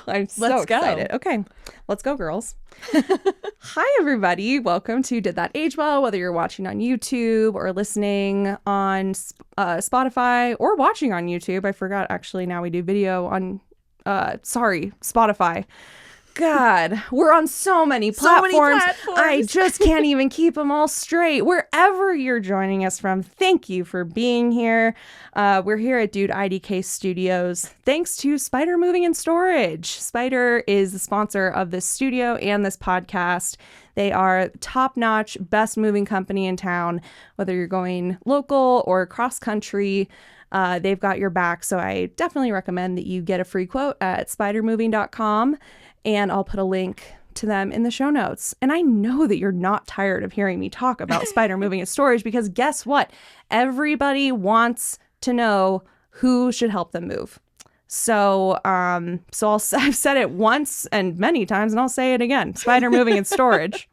I'm so excited. Okay, let's go, girls. Hi, everybody. Welcome to Did That Age Well? Whether you're watching on YouTube or listening on Spotify or watching on YouTube. I forgot, actually, now we do video on, Spotify. God, we're on so many platforms. I just can't even keep them all straight. Wherever you're joining us from, thank you for being here. We're here at Dude IDK Studios thanks to Spider Moving and Storage. Spider is the sponsor of this studio and this podcast. They are top-notch, best moving company in town. Whether you're going local or cross-country, they've got your back. So I definitely recommend that you get a free quote at spidermoving.com. And I'll put a link to them in the show notes. And I know that you're not tired of hearing me talk about Spider Moving and Storage, because guess what? Everybody wants to know who should help them move. So I've said it once and many times, and I'll say it again. Spider Moving and Storage.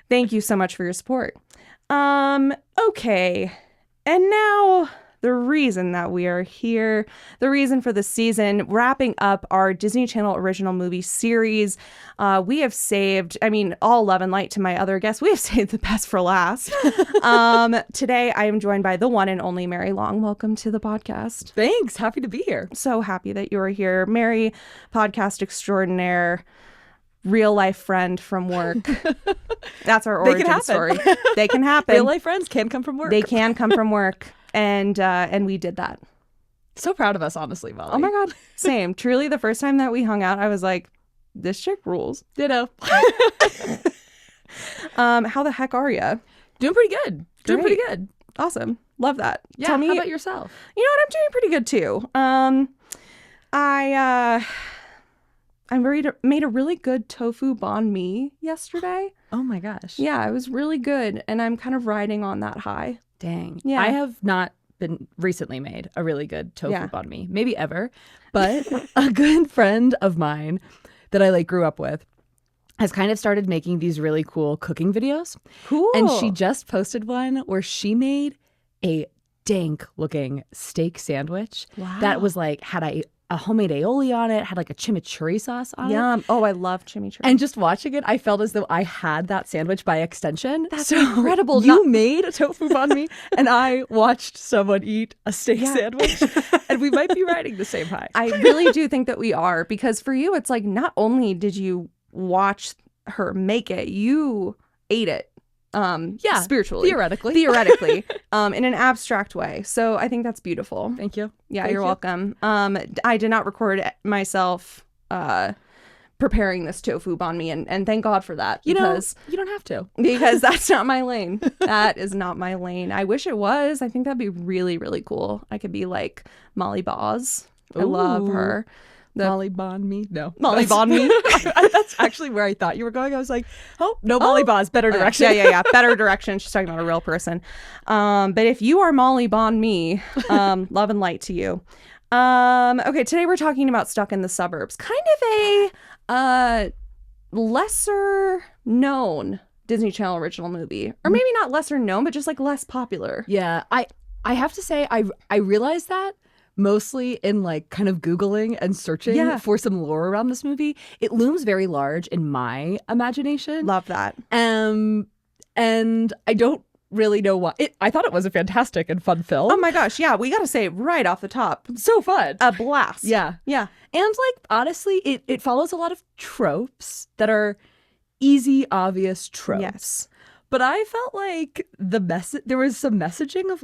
Thank you so much for your support. Okay. And now the reason that we are here, the reason for the season, wrapping up our Disney Channel original movie series. We have saved, all love and light to my other guests, we have saved the best for last. Today, I am joined by the one and only Mary Long. Welcome to the podcast. Thanks. Happy to be here. So happy that you are here. Mary, podcast extraordinaire, real life friend from work. That's our origin story. They can happen. Real life friends can come from work. They can come from work. And we did that. So proud of us, honestly, Molly. Oh my God. Same. Truly, the first time that we hung out, I was like, this chick rules. Ditto. How the heck are you? Doing pretty good. Doing pretty good. Awesome. Love that. Yeah. Tell me, how about yourself? You know what? I'm doing pretty good too. I made a really good tofu banh mi yesterday. Oh my gosh. Yeah, it was really good. And I'm kind of riding on that high. Dang. Yeah. I have not been recently made a really good tofu banh mi, maybe ever, but a good friend of mine that I grew up with has kind of started making these really cool cooking videos. Cool. And she just posted one where she made a dank looking steak sandwich. Wow. That was had a homemade aioli on it, had a chimichurri sauce on it. Yum. Oh, I love chimichurri. And just watching it, I felt as though I had that sandwich by extension. That's incredible. You made a tofu banh mi, and I watched someone eat a steak sandwich, and we might be riding the same high. I really do think that we are, because for you, it's not only did you watch her make it, you ate it. Spiritually, theoretically, in an abstract way. So I think that's beautiful. Thank you. Yeah, Thank you're you. welcome. I did not record myself preparing this tofu banh mi, and thank God for that. You don't have to, because that's not my lane. That is not my lane. I wish it was. I think that'd be really, really cool. I could be like Molly Boz. I love her. Molly banh mi? No. Molly banh mi? That's actually where I thought you were going. I was like, Molly Boz, better direction. Yeah. Better direction. She's talking about a real person. But if you are Molly banh mi, love and light to you. Okay, today we're talking about Stuck in the Suburbs. Kind of a lesser known Disney Channel original movie. Or maybe not lesser known, but just less popular. Yeah, I have to say, I realized that mostly in kind of Googling and searching for some lore around this movie. It looms very large in my imagination. Love that. And I don't really know why. I thought it was a fantastic and fun film. Oh my gosh, yeah, we gotta say right off the top. So fun. A blast. Yeah. Yeah. And honestly, it follows a lot of tropes that are easy, obvious tropes. Yes. But I felt there was some messaging of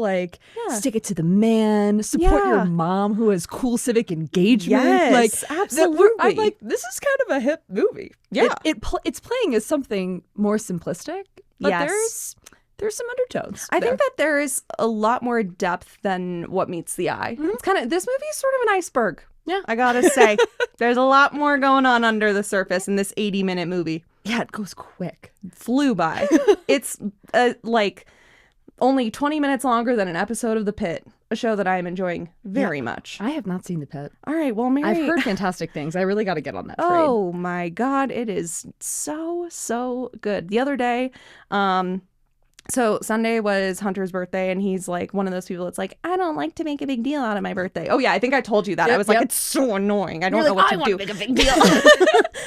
stick it to the man, support your mom who has cool civic engagement. Yes, absolutely. I'm this is kind of a hip movie. Yeah. It's playing as something more simplistic, but there's some undertones. I think that there is a lot more depth than what meets the eye. Mm-hmm. It's this movie is sort of an iceberg. Yeah. I gotta say, there's a lot more going on under the surface in this 80-minute movie. Yeah, it goes quick. Flew by. It's only 20 minutes longer than an episode of The Pit, a show that I am enjoying very much. I have not seen The Pit. All right, well, Mary, I've heard fantastic things. I really got to get on that train. Oh my God, it is so good. The other day, So Sunday was Hunter's birthday, and he's like one of those people that's like, I don't like to make a big deal out of my birthday. Oh yeah, I think I told you that. I was like, it's so annoying. I don't know what to do. Make a big deal.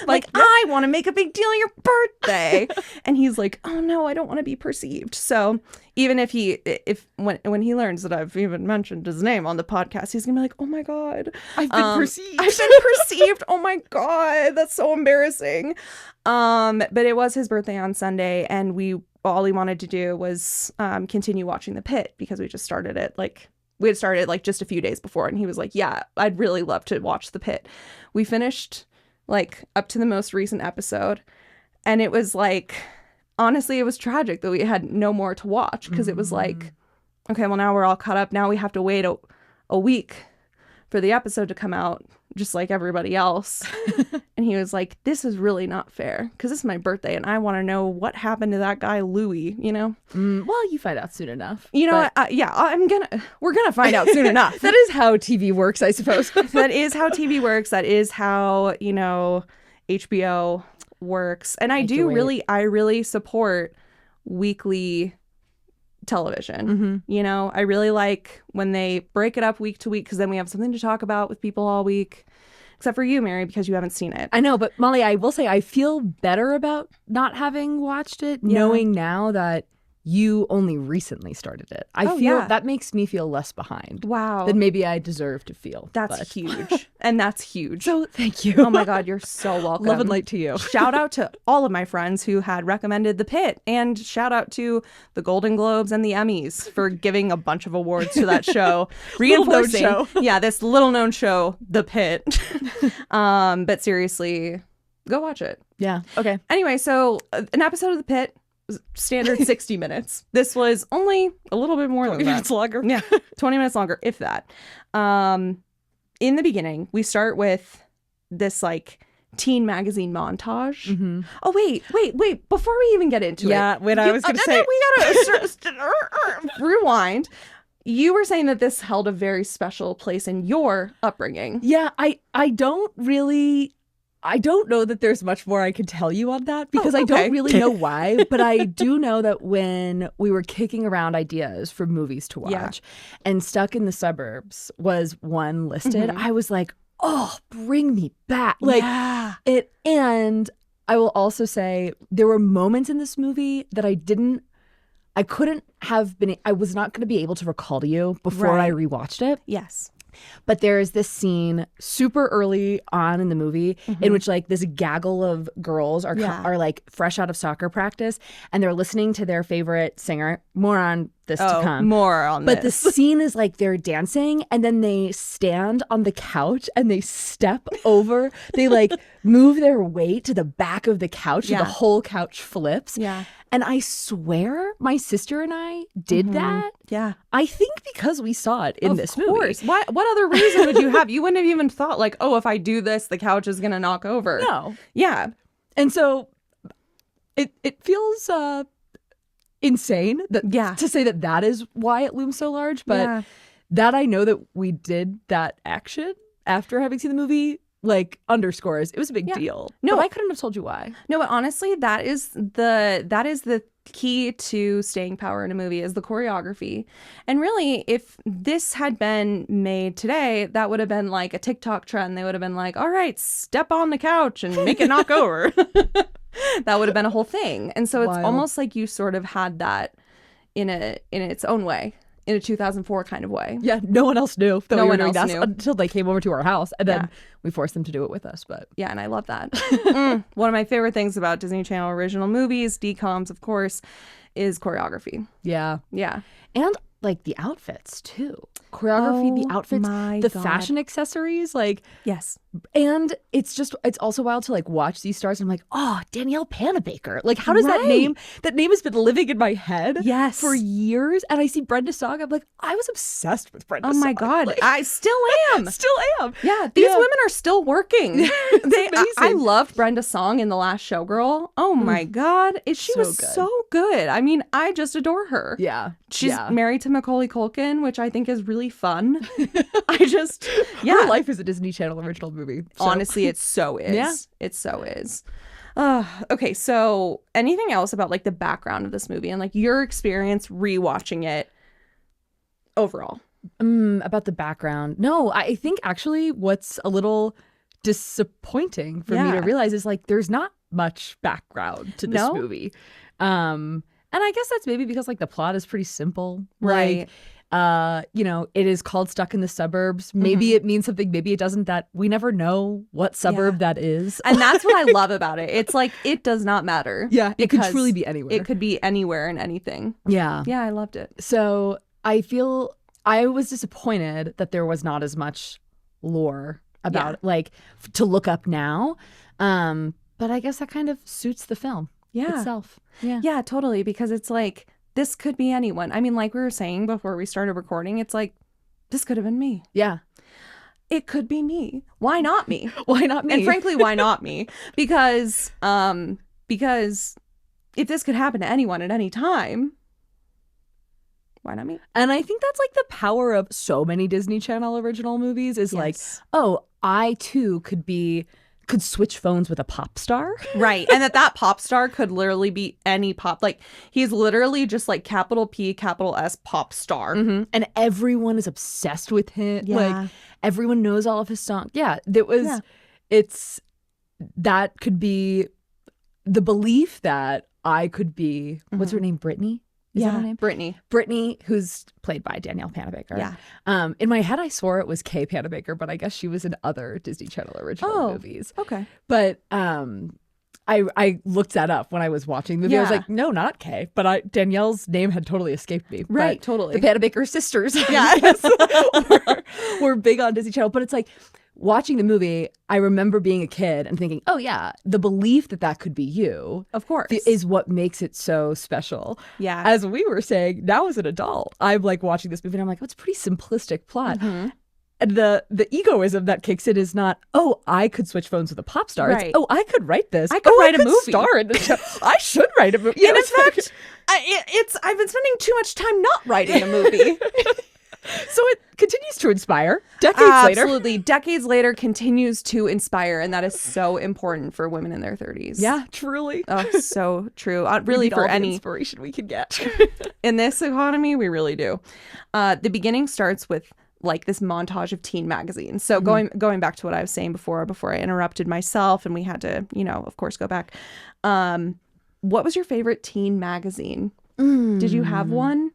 Like, I want to make a big deal on your birthday. And he's like, oh no, I don't want to be perceived. So even when he learns that I've even mentioned his name on the podcast, he's gonna be like, oh my God, I've been perceived. I've been perceived. Oh my God, that's so embarrassing. But it was his birthday on Sunday, and all we wanted to do was continue watching The Pit, because we had started it just a few days before, and he was like, yeah, I'd really love to watch The Pit. We finished like up to the most recent episode, and it was like, honestly, it was tragic that we had no more to watch, because it was like, okay, well, now we're all caught up. Now we have to wait a week for the episode to come out, just like everybody else. And he was like, this is really not fair, because this is my birthday and I want to know what happened to that guy Louis, you know? Well, you find out soon enough. You know what? We're gonna find out soon enough. That is how TV works, I suppose. That is how TV works. That is how, HBO works. And I really support weekly television. I really like when they break it up week to week, because then we have something to talk about with people all week. Except for you, Mary, because you haven't seen it. I know, but Molly, I will say I feel better about not having watched it, knowing now that you only recently started it. I feel that makes me feel less behind. Wow. Than maybe I deserve to feel. That's huge. And that's huge. So thank you. Oh my God, you're so welcome. Love and light to you. Shout out to all of my friends who had recommended The Pit, and shout out to the Golden Globes and the Emmys for giving a bunch of awards to that show. Reinforcing, this little known show, The Pit. But seriously, go watch it. Yeah. Okay. Anyway, so an episode of The Pit, standard 60 minutes. This was only a little bit more than 20 minutes longer. Yeah, 20 minutes longer, if that. In the beginning, we start with this like teen magazine montage. Oh, wait. Before we even get into it. Yeah, I was going to say. We gotta rewind. You were saying that this held a very special place in your upbringing. Yeah, I don't know that there's much more I can tell you on that, because I don't really know why, but I do know that when we were kicking around ideas for movies to watch, and Stuck in the Suburbs was one listed, I was like, oh, bring me back. And I will also say there were moments in this movie that I was not going to be able to recall to you before I rewatched it. Yes. But there is this scene super early on in the movie in which like this gaggle of girls are like fresh out of soccer practice, and they're listening to their favorite singer. More on this to come. More on But the scene is like they're dancing, and then they stand on the couch and they step over. They like move their weight to the back of the couch, so the whole couch flips. Yeah. And I swear my sister and I did that. Yeah. I think because we saw it in this movie. What other reason would you have? You wouldn't have even thought like, oh, if I do this, the couch is going to knock over. No. Yeah. And so it feels insane to say that is why it looms so large. But that I know that we did that action after having seen the movie like underscores it was a big deal. No, but I couldn't have told you why. No, but honestly, that is the key to staying power in a movie, is the choreography. And really, if this had been made today, that would have been like a TikTok trend. They would have been like, all right, step on the couch and make it knock over. That would have been a whole thing. And so it's almost like you sort of had that in its own way. In a 2004 kind of way. Yeah, no one else knew that no we were one doing else that knew. Until they came over to our house, and then we forced them to do it with us. But yeah, and I love that. One of my favorite things about Disney Channel original movies, DComs, of course, is choreography. Yeah. Yeah. And like the outfits too. Choreography, the outfits, the fashion accessories, like yes. And it's also wild to like watch these stars and I'm like, oh, Danielle Panabaker. Like, how does that name has been living in my head for years. And I see Brenda Song, I'm like, I was obsessed with Brenda Song. Oh my God. Like, I still am. Yeah. These women are still working. I loved Brenda Song in The Last Showgirl. Oh my God. She was so good. I mean, I just adore her. Yeah. She's married to Macaulay Culkin, which I think is really fun. Her life is a Disney Channel original movie. So. Honestly, it so is. Yeah. It so is. Okay, so anything else about like the background of this movie and like your experience rewatching it overall? About the background. No, I think actually what's a little disappointing for me to realize is like there's not much background to this movie. And I guess that's maybe because like the plot is pretty simple. Right. Like, it is called Stuck in the Suburbs. Maybe it means something, maybe it doesn't. That we never know what suburb that is. And that's what I love about it. It's like it does not matter. Yeah, it could truly be anywhere. It could be anywhere and anything. Yeah. Yeah, I loved it. So I feel I was disappointed that there was not as much lore about it, like to look up now. But I guess that kind of suits the film itself. Yeah, totally. Because it's like, this could be anyone. I mean, like we were saying before we started recording, it's like, this could have been me. Yeah. It could be me. Why not me? Why not me? And frankly, why not me? Because if this could happen to anyone at any time, why not me? And I think that's like the power of so many Disney Channel original movies is like, oh, I too could switch phones with a pop star. Right. And that pop star could literally be any pop. Like, he's literally just like capital P, capital S pop star. And everyone is obsessed with him. Yeah. Like, everyone knows all of his songs. Yeah. That could be the belief that I could be, what's her name? Brittany? Is that her name? Brittany, who's played by Danielle Panabaker. Yeah. In my head, I swore it was Kay Panabaker, but I guess she was in other Disney Channel original movies. Okay. But I looked that up when I was watching the movie. I was like, no, not Kay. But Danielle's name had totally escaped me. Right, but totally. The Panabaker sisters, were big on Disney Channel. But it's like, watching the movie, I remember being a kid and thinking, oh yeah, the belief that could be you, of course, is what makes it so special. Yeah. As we were saying, now as an adult, I'm like watching this movie and I'm like, oh, it's a pretty simplistic plot. And the egoism that kicks in is not, oh, I could switch phones with a pop star. Right. It's, oh, I could write this. I could write a movie. Star in the show. I should write a movie. And in fact, I've been spending too much time not writing a movie. So it continues to inspire decades later. Absolutely. Decades later continues to inspire. And that is so important for women in their 30s. Yeah, truly. Oh, so true. Really, for any inspiration we can get. In this economy, we really do. The beginning starts with like this montage of teen magazines. So going back to what I was saying before I interrupted myself and we had to, of course, go back. What was your favorite teen magazine? Did you have one?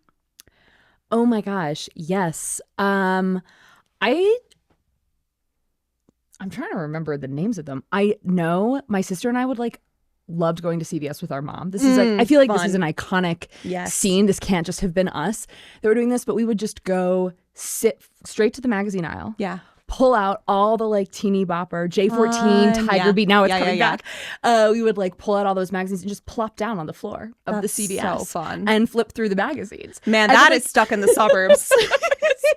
Oh my gosh, yes. I'm trying to remember the names of them. I know my sister and I loved going to CVS with our mom. This is I feel like fun. This is an iconic scene. This can't just have been us that were doing this, but we would just go sit straight to the magazine aisle. Yeah. Pull out all the like teeny bopper, J14, Tiger Beat. Now it's coming back. We would like pull out all those magazines and just plop down on the floor of the CVS. So fun. And flip through the magazines. Man, that is Stuck in the Suburbs.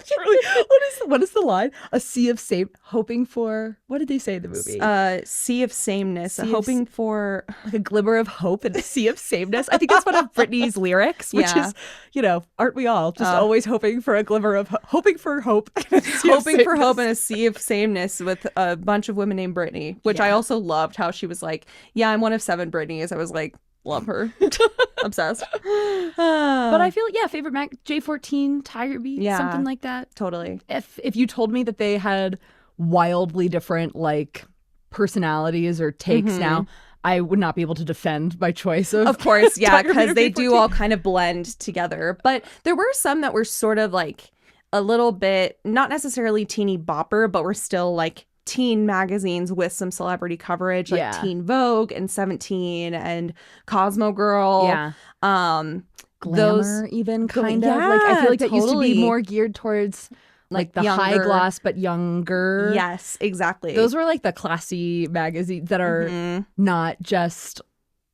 Truly. What is the line? A sea of same hoping for, what did they say in the movie? Sea of sameness, hoping for like a glimmer of hope in a sea of sameness. I think that's one of Britney's lyrics, which is, aren't we all just always hoping for a glimmer of hoping for hope, hoping for hope in a sea of sameness with a bunch of women named Brittany, which I also loved how she was like, yeah, I'm one of 7 Britneys. I was like, love her. Obsessed. But I feel, favorite J14, Tiger Beat, something like that. Totally. If you told me that they had wildly different like personalities or takes now, I would not be able to defend my choice of course, yeah, because they do all kind of blend together. But there were some that were sort of like a little bit, not necessarily teeny bopper, but were still like teen magazines with some celebrity coverage, like Teen Vogue and 17 and Cosmo Girl. Yeah. Glamour even kind of. Like I feel like that used to be more geared towards like the younger. High gloss but younger. Yes, exactly. Those were like the classy magazines that are not just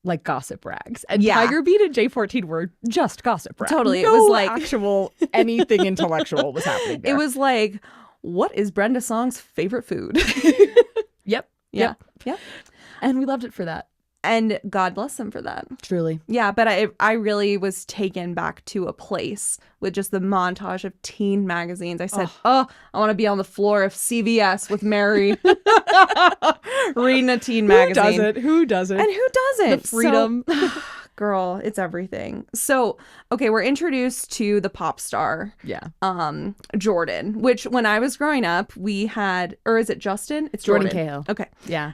like gossip rags. And Tiger Beat and J14 were just gossip rags. Totally. No it was like actual anything intellectual was happening there. It was like, what is Brenda Song's favorite food? Yep. Yeah. And we loved it for that. And God bless them for that. Truly. Yeah, but I really was taken back to a place with just the montage of teen magazines. I said, I want to be on the floor of CVS with Mary reading a teen magazine. Who doesn't? And who doesn't? The freedom. So, girl, it's everything. So, okay, we're introduced to the pop star. Yeah. Jordan, which when I was growing up, we had, or is it Justin? It's Jordan Jordan. Cahill. Okay. Yeah.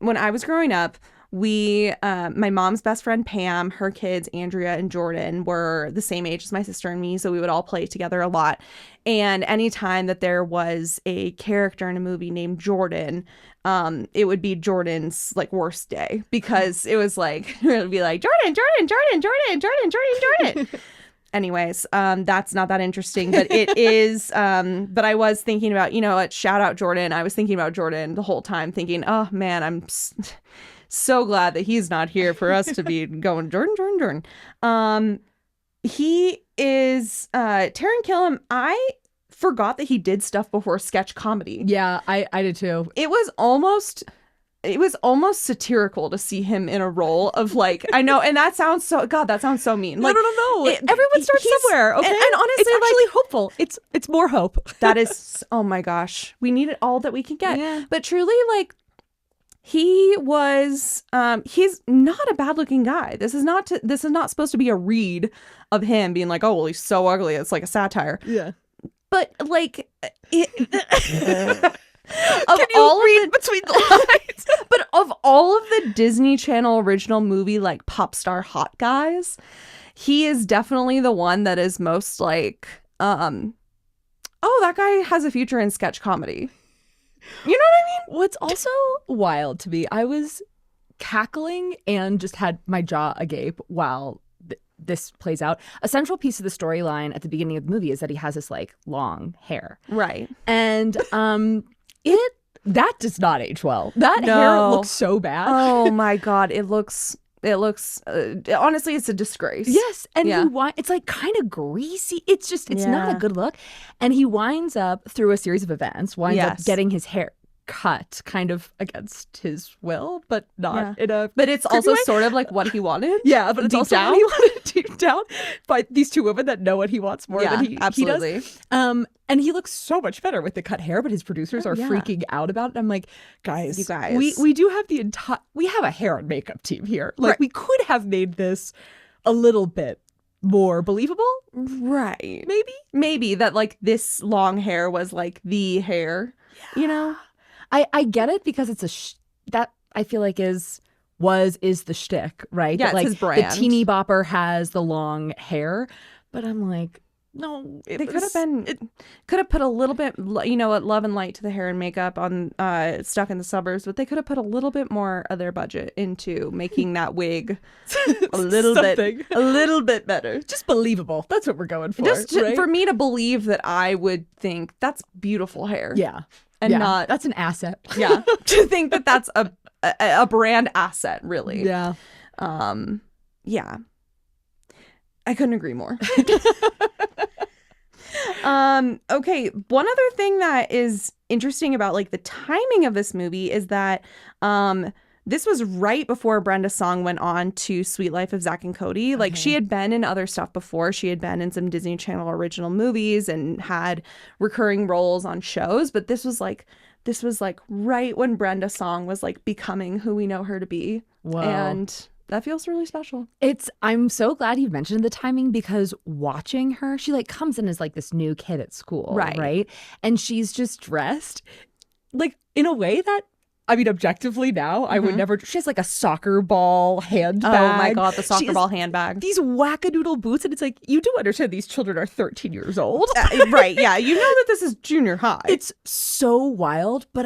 When I was growing up, my mom's best friend Pam, her kids Andrea and Jordan were the same age as my sister and me, so we would all play together a lot. And anytime that there was a character in a movie named Jordan, it would be Jordan's like worst day, because it was like it would be like Jordan, Jordan, Jordan, Jordan, Jordan, Jordan, Jordan. Anyways, that's not that interesting, but it is. But I was thinking about, you know what? Shout out Jordan. I was thinking about Jordan the whole time, thinking, oh man, I'm so glad that he's not here for us to be going Jordan, Jordan, Jordan. He is Taran Killam. I forgot that he did stuff before sketch comedy. Yeah, I did too. It was almost satirical to see him in a role of like, I know, and that sounds so, God, that sounds so mean. Like, no. Everyone starts somewhere, okay? And honestly, it's actually hopeful. It's more hope. That is, oh my gosh, we need it all that we can get. Yeah. But truly, like, he was, he's not a bad looking guy. This is not supposed to be a read of him being like, oh, well, he's so ugly. It's like a satire. Yeah. But like, Can you read between the lines? But of all of the Disney Channel original movie, like pop star hot guys, he is definitely the one that is most like, oh, that guy has a future in sketch comedy. You know what I mean? What's also wild to me, I was cackling and just had my jaw agape while this plays out. A central piece of the storyline at the beginning of the movie is that he has this like long hair. Right. And that does not age well. That hair looks so bad. Oh my God. It looks honestly, it's a disgrace. Yes. And it's like kind of greasy. It's not a good look. And he winds up through a series of events, up getting his hair cut kind of against his will, but not in a but it's also way. Sort of like what he wanted. Yeah, but it's deep also down. what he wanted deep down by these two women that know what he wants more than he absolutely. does. And he looks so much better with the cut hair, but his producers are freaking out about it. I'm like, guys, you guys, we do have we have a hair and makeup team here. Like we could have made this a little bit more believable. Right. Maybe that like this long hair was like the hair, you know? I get it because it's that I feel like is the shtick, right? Yeah, that, like, it's his brand. The teeny bopper has the long hair, but I'm like, no, they could have put a little bit, you know, what, love and light to the hair and makeup on Stuck in the Suburbs, but they could have put a little bit more of their budget into making that wig a little bit better, just believable. That's what we're going for. For me to believe that I would think that's beautiful hair. Yeah. And not that's an asset. Yeah. To think that that's a brand asset, really. Yeah. Yeah. I couldn't agree more. Okay. One other thing that is interesting about like the timing of this movie is that this was right before Brenda Song went on to Sweet Life of Zack and Cody. Like she had been in other stuff before. She had been in some Disney Channel original movies and had recurring roles on shows. But this was like right when Brenda Song was like becoming who we know her to be. Whoa. And that feels really special. I'm so glad you mentioned the timing because watching her, she like comes in as like this new kid at school. Right. And she's just dressed like in a way that, I mean, objectively now, I would never. She has like a soccer ball handbag. Oh my God, the soccer ball handbag. These wackadoodle boots. And it's like, you do understand these children are 13 years old. Right. Yeah. You know that this is junior high. It's so wild. But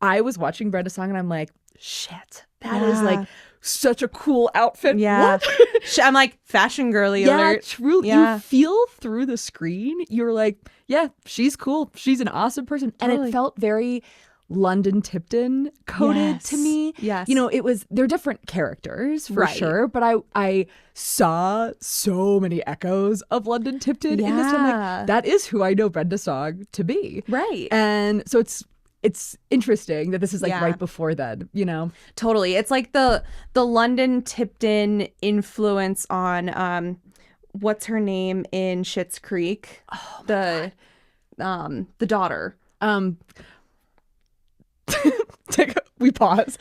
I was watching Brenda Song and I'm like, shit, that is like such a cool outfit. Yeah. What? I'm like, fashion girly alert. Truly. Yeah. You feel through the screen. You're like, yeah, she's cool. She's an awesome person. Totally. And it felt very London Tipton coded to me. Yes. You know, they're different characters for sure, but I saw so many echoes of London Tipton in this. I'm like, that is who I know Brenda Song to be. Right. And so it's interesting that this is like right before then, you know? Totally. It's like the London Tipton influence on what's her name in Schitt's Creek? Oh, the daughter. We pause.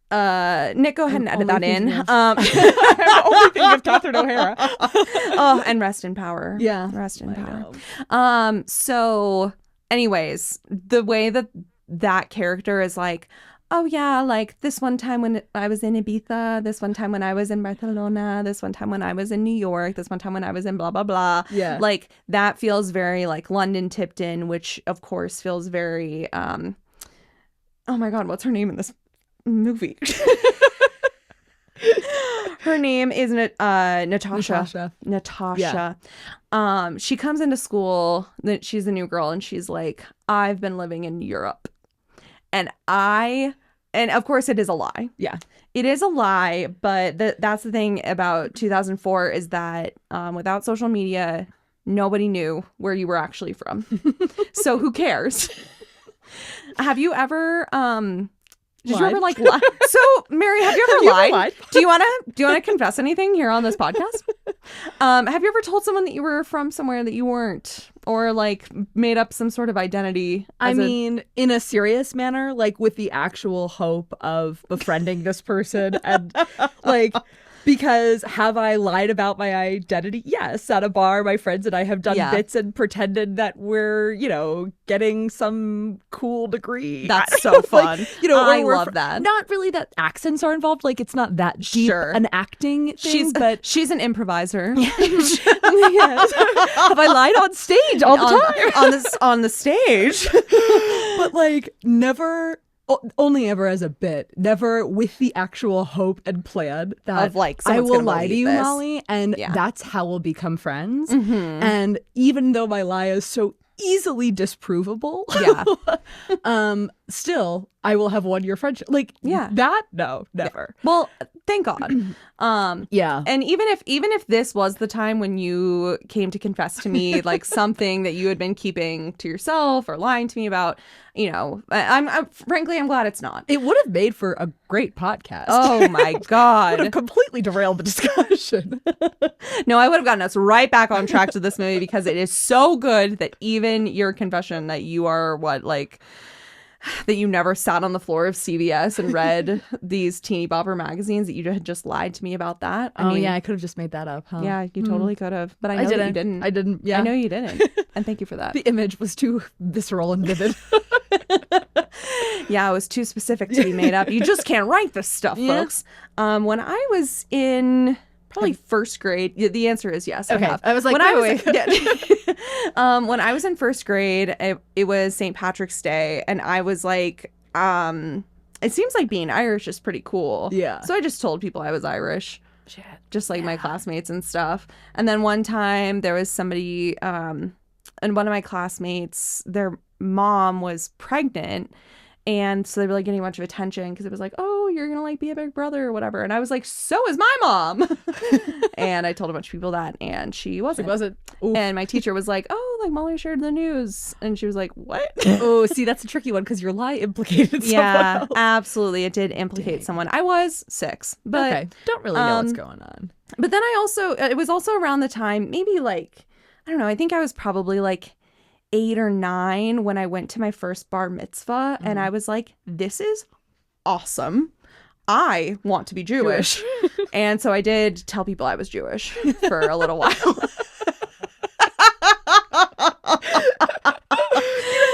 Nick, go ahead and edit that in. I'm only thinking of Catherine O'Hara. Oh, and rest in power. Yeah. Rest in power. So anyways, the way that character is like, oh yeah, like this one time when I was in Ibiza, this one time when I was in Barcelona, this one time when I was in New York, this one time when I was in blah, blah, blah. Yeah. Like that feels very like London Tipton, which of course feels very, oh my God, what's her name in this movie? Her name is Natasha. Yeah. She comes into school, she's a new girl, and she's like, I've been living in Europe. And of course it is a lie. Yeah. It is a lie, but that's the thing about 2004 is that without social media, nobody knew where you were actually from. So who cares? Have you ever did you ever like lie? So Mary, have you ever lied? Do you want to confess anything here on this podcast? Have you ever told someone that you were from somewhere that you weren't, or like made up some sort of identity? I mean, in a serious manner, like with the actual hope of befriending this person, and like, because have I lied about my identity? Yes, at a bar, my friends and I have done bits and pretended that we're, you know, getting some cool degree. That's so fun. Like, you know, I love that. Not really that accents are involved. Like it's not that deep an acting thing, but she's an improviser. Yes. Have I lied on stage all the time? on the stage. But like never. Only ever as a bit, never with the actual hope and plan that of like I will lie to you, Molly, and that's how we'll become friends. Mm-hmm. And even though my lie is so easily disprovable, still I will have won your friendship. Like that, no, never. Yeah. Well, thank God. And even if this was the time when you came to confess to me like something that you had been keeping to yourself or lying to me about, you know, I'm frankly I'm glad it's not. It would have made for a great podcast. Oh my God. Would have completely derailed the discussion. No, I would have gotten us right back on track to this movie because it is so good that even your confession that you are that you never sat on the floor of CVS and read these teeny bopper magazines, that you had just lied to me about that. I mean, I could have just made that up, huh? Yeah, you totally could have. But I know that you didn't. I didn't. Yeah. I know you didn't. And thank you for that. The image was too visceral and vivid. Yeah, it was too specific to be made up. You just can't write this stuff, folks. When I was in probably first grade, the answer is yes. Okay. I have. I was like, when I was in first grade, it was St. Patrick's Day, and I was like, it seems like being Irish is pretty cool. Yeah. So I just told people I was Irish. Shit. Just like my classmates and stuff. And then one time there was somebody, and one of my classmates, their mom was pregnant. And so they were like getting a bunch of attention because it was like, oh, you're going to like be a big brother or whatever. And I was like, so is my mom. And I told a bunch of people that, and she wasn't. Oof. And my teacher was like, oh, like Molly shared the news. And she was like, what? Oh, see, that's a tricky one because your lie implicated someone else. Absolutely. It did implicate someone. I was 6, but okay. Don't really know what's going on. But then it was also around the time, maybe like, I don't know, I think I was probably like 8 or 9 when I went to my first bar mitzvah, and I was like, this is awesome. I want to be Jewish. And so I did tell people I was Jewish for a little while. You know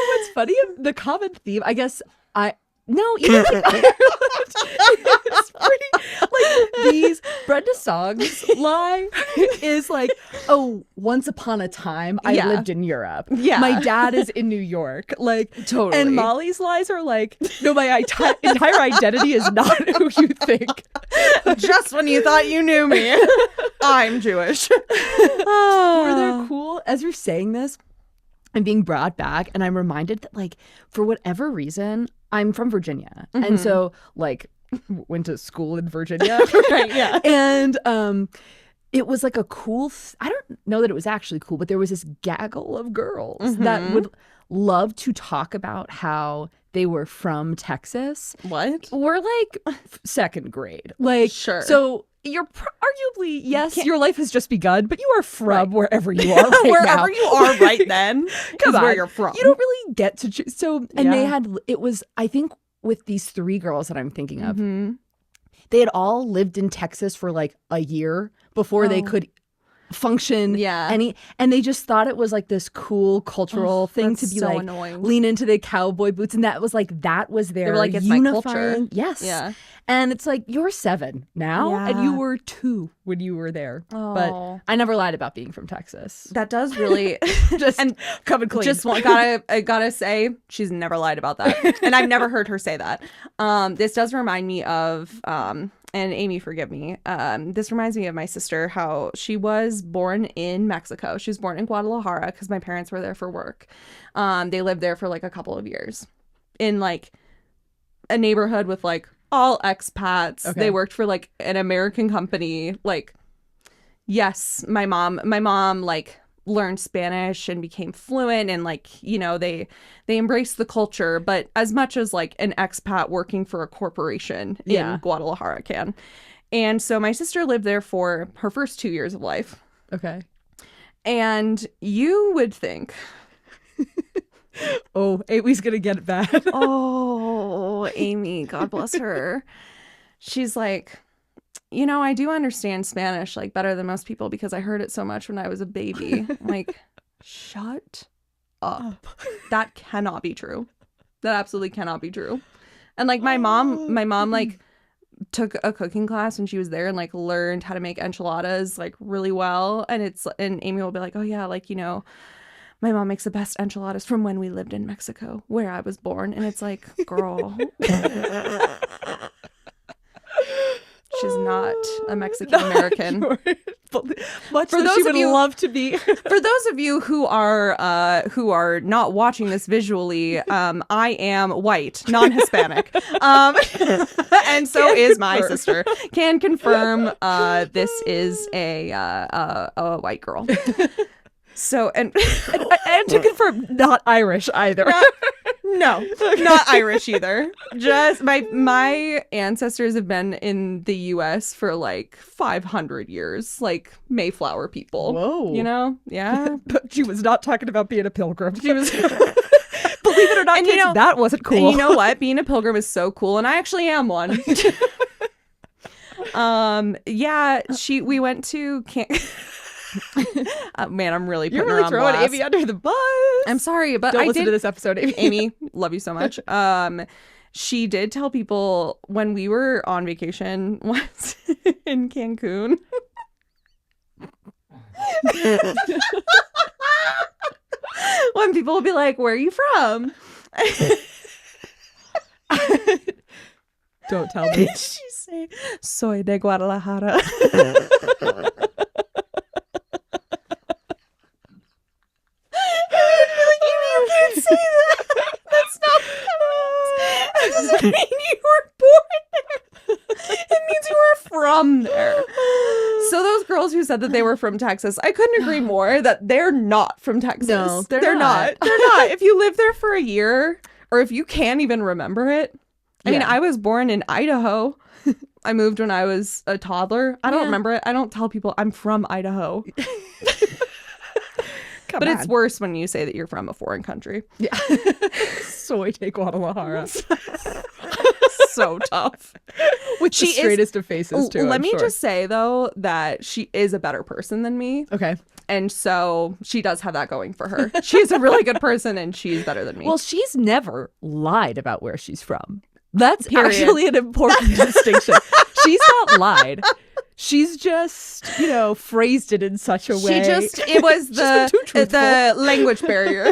what's funny? The common theme, I guess, even in Ireland, it's pretty, like, these Brenda Song's lie is like, oh, once upon a time, I lived in Europe. Yeah. My dad is in New York. Like, totally. And Molly's lies are like, no, my entire identity is not who you think. Just when you thought you knew me, I'm Jewish. Were they cool? As you're saying this, I'm being brought back, and I'm reminded that, like, for whatever reason, I'm from Virginia. Mm-hmm. And so, like, went to school in Virginia. Right, yeah. And it was like a cool, I don't know that it was actually cool, but there was this gaggle of girls that would love to talk about how they were from Texas. What? We're like second grade. Like, sure. So you're arguably, yes, your life has just begun, but you are from wherever you are right wherever now. you are right then is where you're from. You don't really get to choose. So, and they had, it was, I think with these 3 girls that I'm thinking of, they had all lived in Texas for like a year before they could function and they just thought it was like this cool cultural thing to be so like annoying. Lean into the cowboy boots, and that was their they were like, it's unifying. My culture. Yes. Yeah. And it's like, you're 7 now and you were 2 when you were there. But I never lied about being from Texas. That does really just and coming clean. Just I gotta say, she's never lied about that. And I've never heard her say that. This does remind me of and Amy, forgive me. This reminds me of my sister, how she was born in Mexico. She was born in Guadalajara because my parents were there for work. They lived there for like a couple of years in like a neighborhood with like all expats. Okay. They worked for like an American company. Like, yes, my mom like learned Spanish and became fluent, and like, you know, they embraced the culture, but as much as like an expat working for a corporation in Guadalajara can. And so my sister lived there for her first 2 years of life. Okay. And you would think oh, Amy's gonna get it bad. Oh, Amy, God bless her. She's like, you know, I do understand Spanish like better than most people because I heard it so much when I was a baby. I'm like, shut up. That cannot be true. That absolutely cannot be true. And like my mom like took a cooking class when she was there and like learned how to make enchiladas like really well. And Amy will be like, oh yeah, like, you know, my mom makes the best enchiladas from when we lived in Mexico, where I was born. And it's like, girl. She's not a Mexican American. Much for those she would love to be. For those of you who are not watching this visually, I am white, non-Hispanic, and so is my sister. Can confirm this is a white girl. So and to confirm, not Irish either. No, not Irish either. Just my ancestors have been in the U.S. for like 500 years, like Mayflower people. Whoa, you know, yeah. But she was not talking about being a pilgrim. She was. Believe it or not, kids, you know, that wasn't cool. And you know what? Being a pilgrim is so cool, and I actually am one. We went to man, I'm really putting her on throwing blast. Amy under the bus. I'm sorry, but don't listen to this episode, Amy. Amy, love you so much. She did tell people when we were on vacation once in Cancun. When people will be like, "Where are you from?" Don't tell me. She say, "Soy de Guadalajara." Say that. That's not what it doesn't mean you were born there. It means you were from there. So those girls who said that they were from Texas, I couldn't agree more that they're not from Texas. No, they're not. They're not. If you live there for a year, or if you can't even remember it. I mean, I was born in Idaho. I moved when I was a toddler. I don't remember it. I don't tell people I'm from Idaho. But it's worse when you say that you're from a foreign country. Yeah. Soy de Guadalajara. So tough. With the straightest of faces, too. Let me just say, though, that she is a better person than me. Okay. And so she does have that going for her. She's a really good person and she's better than me. Well, she's never lied about where she's from. That's actually an important distinction. She's not lied. She's just, you know, phrased it in such a way. It was the language barrier.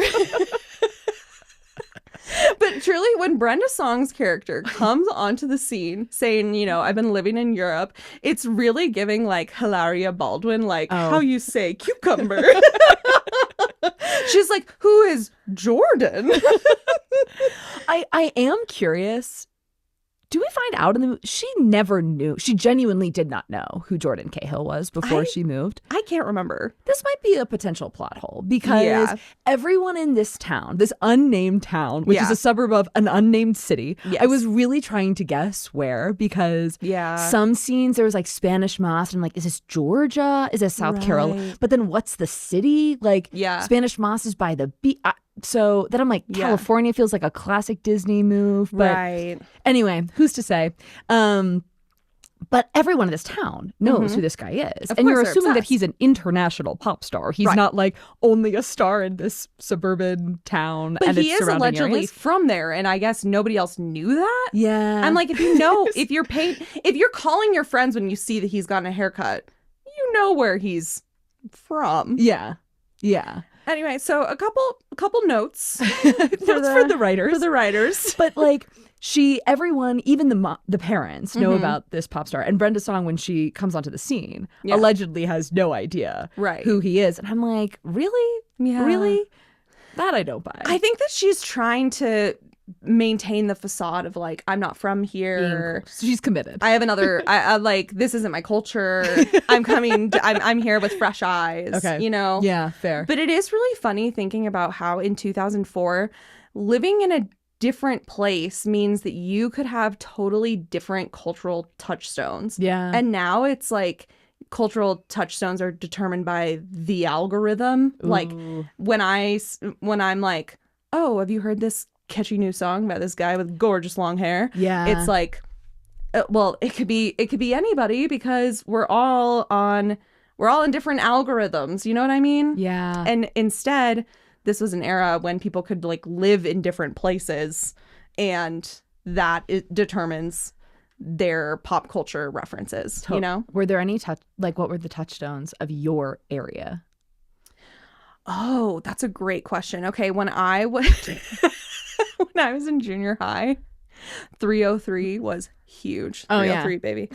But truly, when Brenda Song's character comes onto the scene saying, you know, I've been living in Europe, it's really giving like Hilaria Baldwin, like how you say cucumber. She's like, who is Jordan? I am curious do we find out in the movie? She never knew. She genuinely did not know who Jordan Cahill was before she moved. I can't remember. This might be a potential plot hole because everyone in this town, this unnamed town, which is a suburb of an unnamed city, I was really trying to guess where because some scenes there was like Spanish Moss and I'm like, is this Georgia? Is this South Carolina? But then what's the city? Like Spanish Moss is by the beach. So then I'm like, California feels like a classic Disney move. But anyway, who's to say? But everyone in this town knows who this guy is. And you're assuming that he's an international pop star. He's not like only a star in this suburban town. But and he its is allegedly from there. And I guess nobody else knew that. Yeah. I'm like, if you know, if you're calling your friends when you see that he's gotten a haircut, you know where he's from. Yeah. Yeah. Anyway, so a couple notes for the writers. For the writers. But like everyone, even the parents know about this pop star. And Brenda Song, when she comes onto the scene, allegedly has no idea who he is. And I'm like, really? Yeah. Really? That I don't buy. I think that she's trying to maintain the facade of like, I'm not from here. She's committed. I have another I like, this isn't my culture. I'm here with fresh eyes. Okay. You know? Yeah, fair. But it is really funny thinking about how in 2004 living in a different place means that you could have totally different cultural touchstones. Yeah. And now it's like cultural touchstones are determined by the algorithm. Ooh. Like when I'm like, oh, have you heard this catchy new song by this guy with gorgeous long hair? Yeah. It's like, well, it could be anybody because we're all in different algorithms. You know what I mean? Yeah. And instead, this was an era when people could like live in different places, and that it determines their pop culture references. You know? Were there any what were the touchstones of your area? Oh, that's a great question. Okay, when I was when I was in junior high, 303 was huge. 303, baby.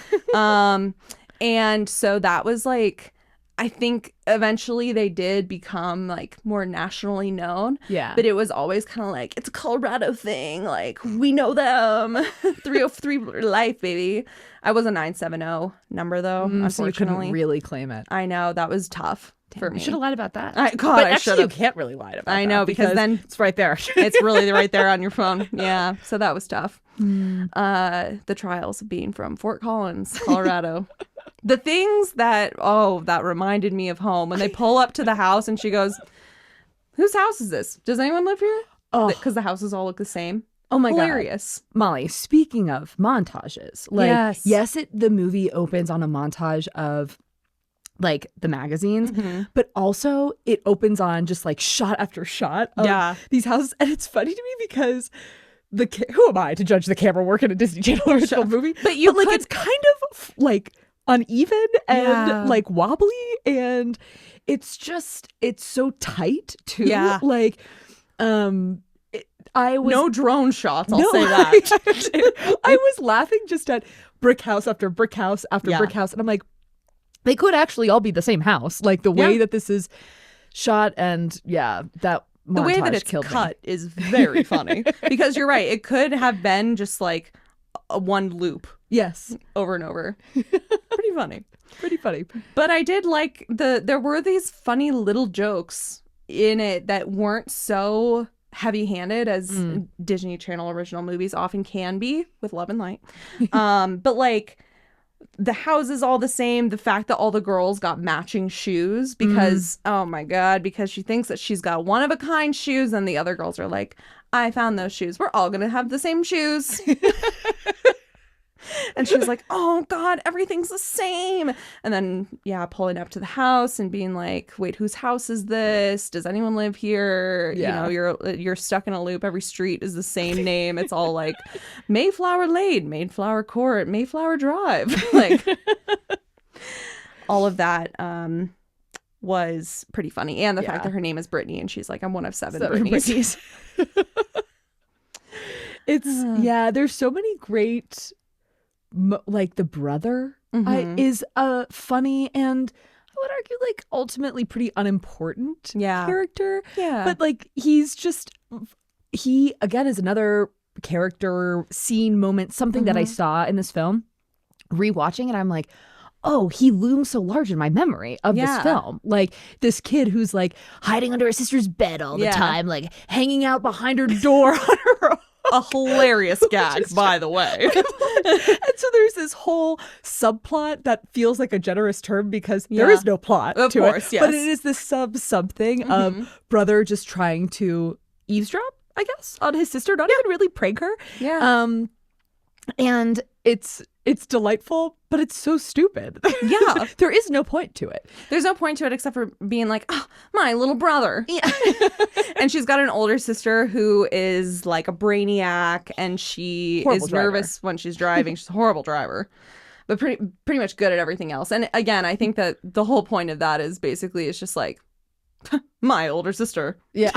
And so that was like, I think eventually they did become like more nationally known. Yeah. But it was always kind of like, it's a Colorado thing. Like, we know them. 303 life, baby. I was a 970 number though, unfortunately. So you couldn't really claim it. I know, that was tough. For me. You should have lied about that. I should have. You can't really lie about that. I know, because then it's right there. It's really right there on your phone. Yeah. So that was tough. The trials of being from Fort Collins, Colorado. The things that reminded me of home when they pull up to the house and she goes, whose house is this? Does anyone live here? Oh, because the houses all look the same. Oh my Hilarious. God. Molly, speaking of montages, like, yes, the movie opens on a montage of like the magazines, but also it opens on just like shot after shot of these houses. And it's funny to me because who am I to judge the camera work in a Disney Channel original movie? But it's kind of like uneven and like wobbly, and it's so tight too. Yeah. Like, no drone shots, I'll say that. I was laughing just at brick house after brick house after brick house, and I'm like, they could actually all be the same house. Like the way that this is shot, and that the way that it's cut is very funny. Because you're right, it could have been just like a one loop. Yes. Over and over. Pretty funny. Pretty funny. But I did like there were these funny little jokes in it that weren't so heavy-handed as Disney Channel original movies often can be with Love and Light. But like the house is all the same. The fact that all the girls got matching shoes because, oh my God, because she thinks that she's got one-of-a-kind shoes, and the other girls are like, I found those shoes. We're all going to have the same shoes. And she's like, oh God, everything's the same. And then, pulling up to the house and being like, wait, whose house is this? Does anyone live here? Yeah. You know, you're stuck in a loop. Every street is the same name. It's all like Mayflower Lane, Mayflower Court, Mayflower Drive. Like all of that was pretty funny. And the fact that her name is Brittany and she's like, I'm one of seven Britneys. It's, there's so many great... like the brother is a funny and I would argue like ultimately pretty unimportant character. Yeah. But like he again is another character scene moment, something that I saw in this film. Rewatching it, I'm like, oh, he looms so large in my memory of this film. Like this kid who's like hiding under his sister's bed all the time, like hanging out behind her door on her own. A hilarious gag, by the way. And so there's this whole subplot that feels like a generous term because there is no plot of to course, it. yes. But it is this something of brother just trying to eavesdrop, I guess, on his sister, not even really prank her. Yeah. And it's delightful, but it's so stupid. Yeah. There is no point to it. There's no point to it except for being like, oh, my little brother. Yeah. And she's got an older sister who is like a brainiac, and she Horrible is driver. nervous when she's driving. She's a horrible driver, but pretty much good at everything else. And again, I think that the whole point of that is basically it's just like, my older sister. Yeah.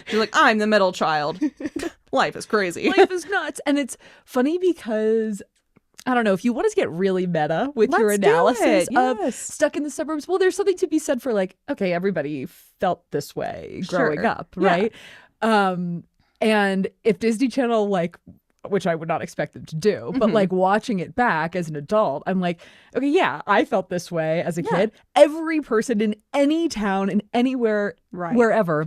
She's like, I'm the middle child. Life is crazy. Life is nuts. And it's funny because, I don't know, if you want to get really meta with your Let's do analysis it. of Yes. Stuck in the Suburbs, well, there's something to be said for like, okay, everybody felt this way growing Sure. up, right? And if Disney Channel, like, which I would not expect them to do, but like watching it back as an adult, I'm like, okay, yeah, I felt this way as a kid. Every person in any town, in anywhere, wherever,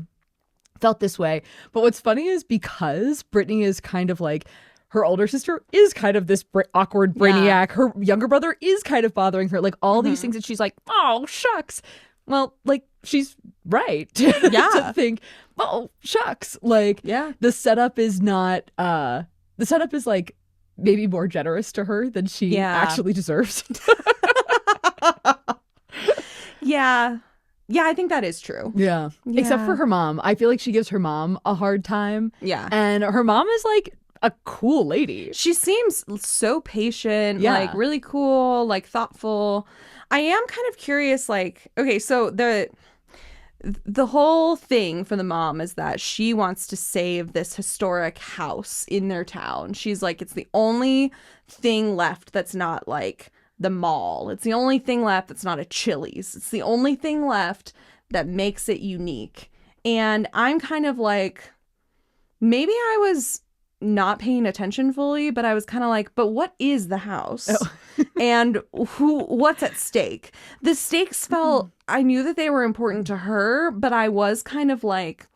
felt this way. But what's funny is because Brittany is kind of like, her older sister is kind of this awkward brainiac. Her younger brother is kind of bothering her. Like all these things that she's like, oh, shucks. Well, like she's right to think, oh, shucks. Like the setup is not, the setup is like maybe more generous to her than she actually deserves. Yeah, I think that is true. Yeah. Except for her mom. I feel like she gives her mom a hard time. Yeah. And her mom is like a cool lady. She seems so patient, like really cool, like thoughtful. I am kind of curious, like, okay, so the whole thing for the mom is that she wants to save this historic house in their town. She's like, it's the only thing left that's not like the mall. It's the only thing left that's not a Chili's. It's the only thing left that makes it unique. And I'm kind of like, maybe I was not paying attention fully, but I was kind of like, but what is the house? And what's at stake? The stakes felt, I knew that they were important to her, but I was kind of like,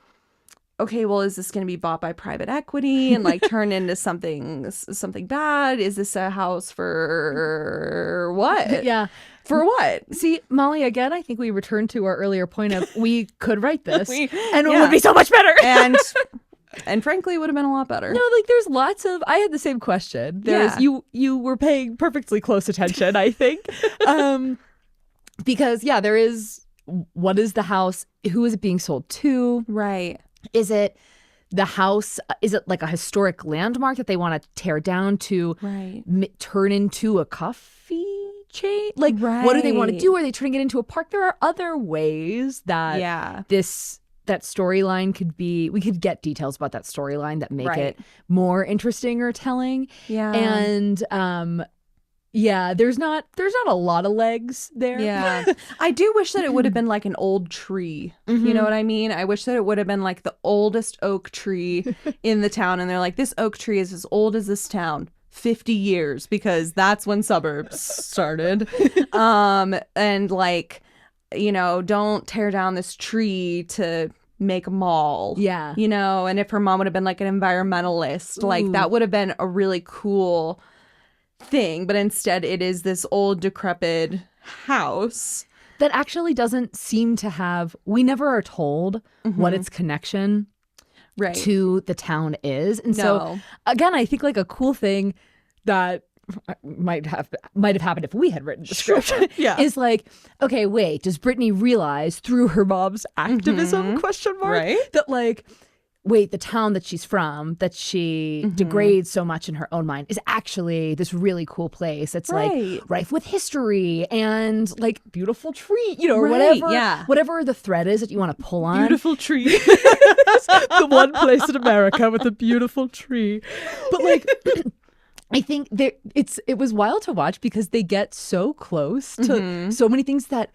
okay, well, is this going to be bought by private equity and like turn into something bad? Is this a house for what? Yeah. For what? See, Molly, again, I think we return to our earlier point of we could write this and it would be so much better. And frankly, it would have been a lot better. No, like there's lots of, I had the same question. You were paying perfectly close attention, I think. Because there is, what is the house? Who is it being sold to? Right. Is it the house? Is it like a historic landmark that they want to tear down to turn into a coffee chain? Like, what do they want to do? Are they turning it into a park? There are other ways that that storyline could be. We could get details about that storyline that make it more interesting or telling. Yeah. And there's not a lot of legs there. Yeah. I do wish that it would have been like an old tree. You know what I mean? I wish that it would have been like the oldest oak tree in the town. And they're like, this oak tree is as old as this town. 50 years, because that's when Suburbs started. And like, you know, don't tear down this tree to make a mall. Yeah. You know, and if her mom would have been like an environmentalist, like that would have been a really cool thing. But instead it is this old decrepit house that actually doesn't seem to have, we never are told what its connection to the town is. And so again, I think like a cool thing that might have happened if we had written the script is like, okay, wait, does Brittany realize through her mom's activism that like, wait, the town that she's from, that she degrades so much in her own mind, is actually this really cool place. It's like rife with history and like beautiful tree, you know, or whatever the thread is that you want to pull on. Beautiful tree. The one place in America with a beautiful tree. But like, I think it was wild to watch because they get so close to so many things that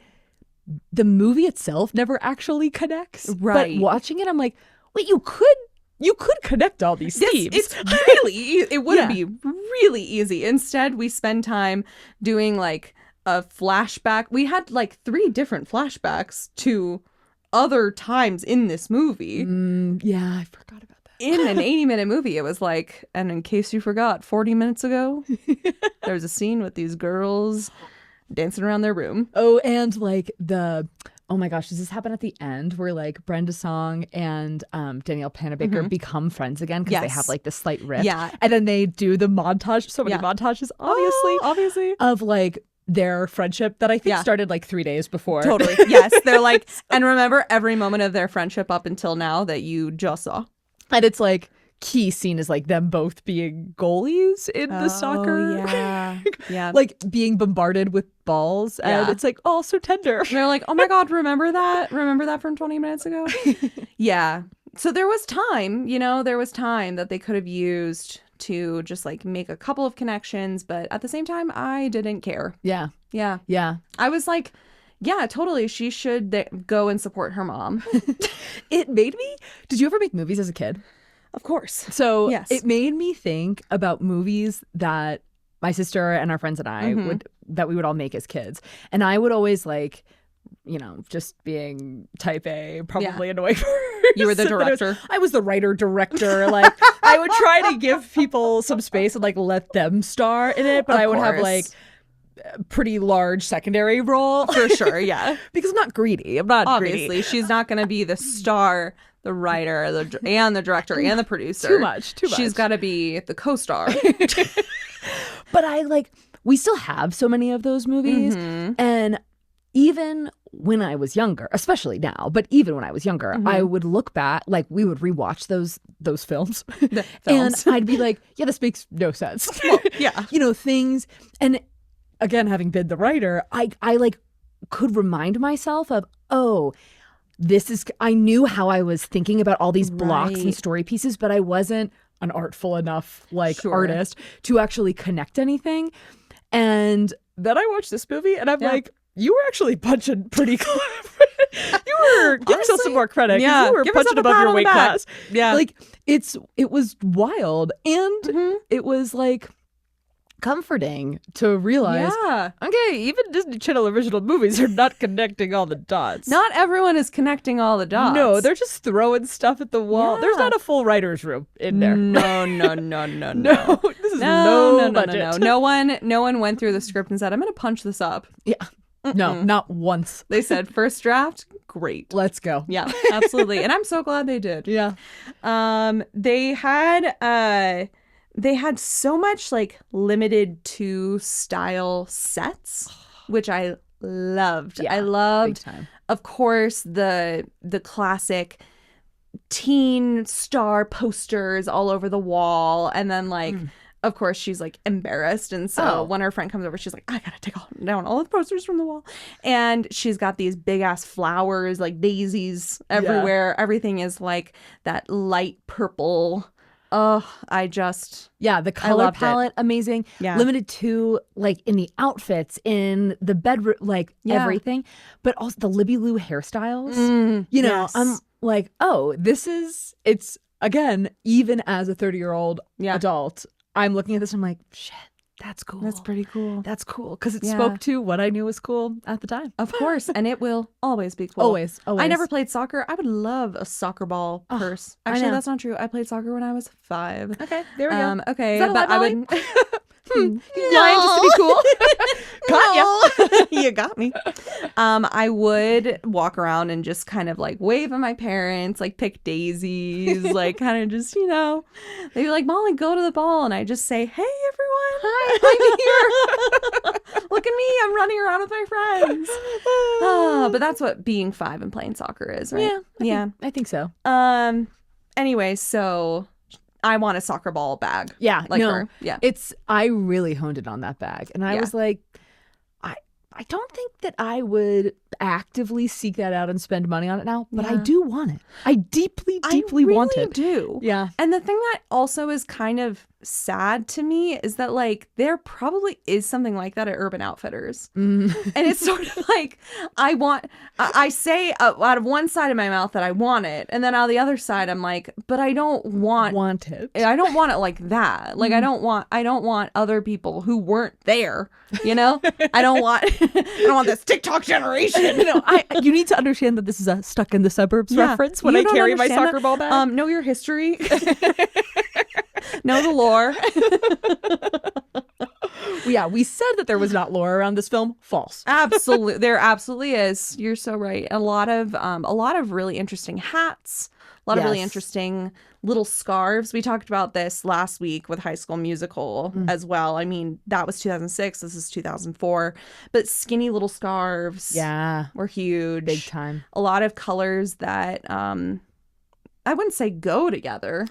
the movie itself never actually connects. Right. But watching it, I'm like, wait, you could you could connect all these themes. It's really, it would be really easy. Instead, we spend time doing like a flashback. We had like 3 different flashbacks to other times in this movie. Yeah, I forgot about that. In an 80-minute movie, it was like, and in case you forgot, 40 minutes ago, there was a scene with these girls dancing around their room. Oh, and like oh my gosh, does this happen at the end where like Brenda Song and Danielle Panabaker become friends again because they have like this slight rift? Yeah. And then they do the montage, so many montages, obviously, of like their friendship that I think started like 3 days before. Totally. Yes. They're like, and remember every moment of their friendship up until now that you just saw. And it's like, key scene is like them both being goalies in the soccer. Yeah. Like being bombarded with balls. And it's like, oh, so tender. And they're like, oh my God, remember that? Remember that from 20 minutes ago? Yeah. So there was time, that they could have used to just like make a couple of connections. But at the same time, I didn't care. Yeah. I was like, yeah, totally. She should go and support her mom. It made me. Did you ever make movies as a kid? Of course. So it made me think about movies that my sister and our friends and I we would all make as kids. And I would always like, just being type A, probably annoying. You were the director. I was the writer director. Like I would try to give people some space and like let them star in it. But I would have like a pretty large secondary role. For sure. Yeah. Because I'm not greedy. I'm not Obviously, greedy. She's not going to be the star, the writer, and the director and the producer. Too much. She's got to be the co-star. But we still have so many of those movies. And even when I was younger, especially now, but even when I was younger, I would look back, like we would rewatch those films. And I'd be like, yeah, this makes no sense. Well, yeah. Things. And again, having been the writer, I like could remind myself of, oh, I knew how I was thinking about all these blocks and story pieces, but I wasn't an artful enough artist to actually connect anything. And then I watched this movie and I'm like, you were actually punching pretty clever. You were give yourself some more credit. Yeah, you were punching above your weight class. Yeah, like it was wild, and it was like comforting to realize. Yeah. Okay, even Disney Channel original movies are not connecting all the dots. Not everyone is connecting all the dots. No, they're just throwing stuff at the wall. Yeah. There's not a full writer's room in there. No. No, this is low budget. No one went through the script and said, I'm going to punch this up. Yeah. No, not once. They said, first draft, great. Let's go. Yeah, absolutely. And I'm so glad they did. Yeah. They had so much like limited to style sets, which I loved. Yeah, I loved, big time. Of course, the classic teen star posters all over the wall. And then of course, she's like embarrassed. And so when her friend comes over, she's like, I gotta take down all the posters from the wall. And she's got these big ass flowers, like daisies everywhere. Yeah. Everything is like that light purple. Oh, the color palette, amazing. Yeah. Limited to like in the outfits, in the bedroom, everything. But also the Libby Lou hairstyles. Yes. I'm like, oh, it's again, even as a 30-year-old adult, I'm looking at this and I'm like, shit, that's cool. That's pretty cool. That's cool. Because it spoke to what I knew was cool at the time. Of course. And it will always be cool. Always. I never played soccer. I would love a soccer ball purse. Actually, that's not true. I played soccer when I was 5. Okay. There we go. Okay. Is that but I would... Lying just to be cool. Got you. You got me. I would walk around and just kind of like wave at my parents, like pick daisies, like kind of just, they'd be like, Molly, go to the ball. And I just say, hey, everyone. Hi, I'm here. Look at me. I'm running around with my friends. But that's what being 5 and playing soccer is, right? Yeah. I think so. Anyway, so... I want a soccer ball bag. Yeah, like her. Yeah. I really honed in on that bag. And I was like, I don't think that I would actively seek that out and spend money on it now, but I do want it. I deeply want it. I really do. Yeah. And the thing that also is kind of sad to me is that like there probably is something like that at Urban Outfitters. And it's sort of like I say out of one side of my mouth that I want it, and then out of the other side I'm like, but I don't want it. I don't want it like that. Like I don't want other people who weren't there, you know? I don't want this TikTok generation. No, you need to understand that this is a Stuck in the Suburbs reference when I carry my soccer ball bag. Know your history. Know the lore. Yeah, we said that there was not lore around this film. False. Absolutely, there absolutely is. You're so right. A lot of really interesting hats. A lot of really interesting little scarves. We talked about this last week with High School Musical as well. I mean, that was 2006. This is 2004. But skinny little scarves. Yeah, were huge. Big time. A lot of colors that I wouldn't say go together.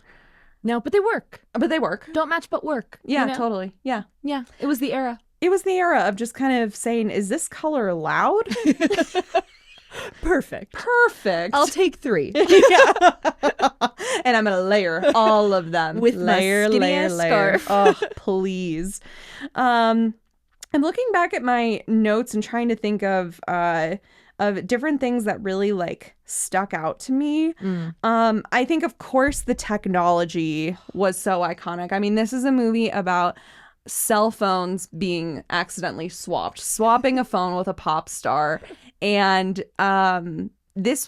No, but they work. Don't match, but work. Yeah, you know? Totally. Yeah. Yeah. It was the era. It was the era of just kind of saying, is this color loud? Perfect. I'll take 3. Yeah. And I'm going to layer all of them. With layer. Scarf. Oh, please. I'm looking back at my notes and trying to think of different things that really like stuck out to me. I think, of course, the technology was so iconic. I mean, this is a movie about cell phones being accidentally swapping a phone with a pop star. And this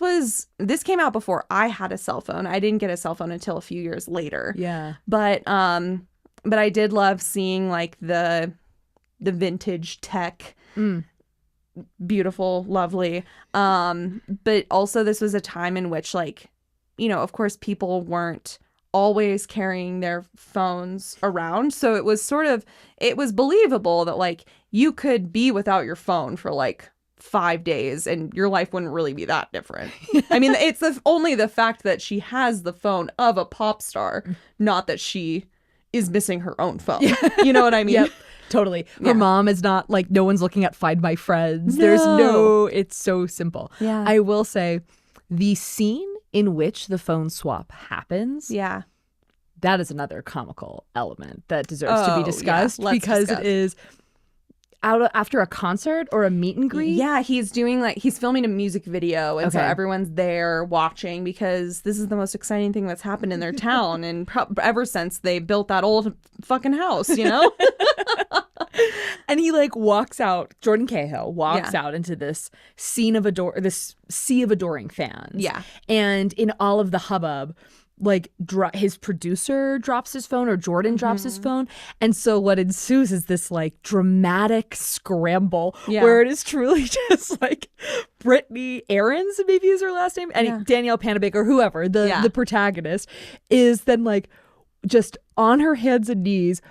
came out before I had a cell phone. I didn't get a cell phone until a few years later. Yeah. But I did love seeing like the vintage tech. Beautiful, lovely. But also this was a time in which, like, you know, of course people weren't always carrying their phones around. So it was believable that like you could be without your phone for like 5 days and your life wouldn't really be that different. I mean, it's only the fact that she has the phone of a pop star, not that she is missing her own phone. You know what I mean? Yep. Totally. Her mom is not like, no one's looking at Find My Friends. No. It's so simple. Yeah. I will say the scene in which the phone swap happens. Yeah. That is another comical element that deserves to be discussed because it is after a concert or a meet and greet. Yeah, he's filming a music video, and so everyone's there watching because this is the most exciting thing that's happened in their town, and ever since they built that old fucking house, you know. And he like walks out. Jordan Cahill walks out into this sea of adoring fans. Yeah, and in all of the hubbub, like his producer drops his phone or Jordan drops his phone. And so what ensues is this like dramatic scramble where it is truly just like Brittany Aarons, maybe is her last name, and Danielle Panabaker, whoever, the protagonist, is then like just on her hands and knees,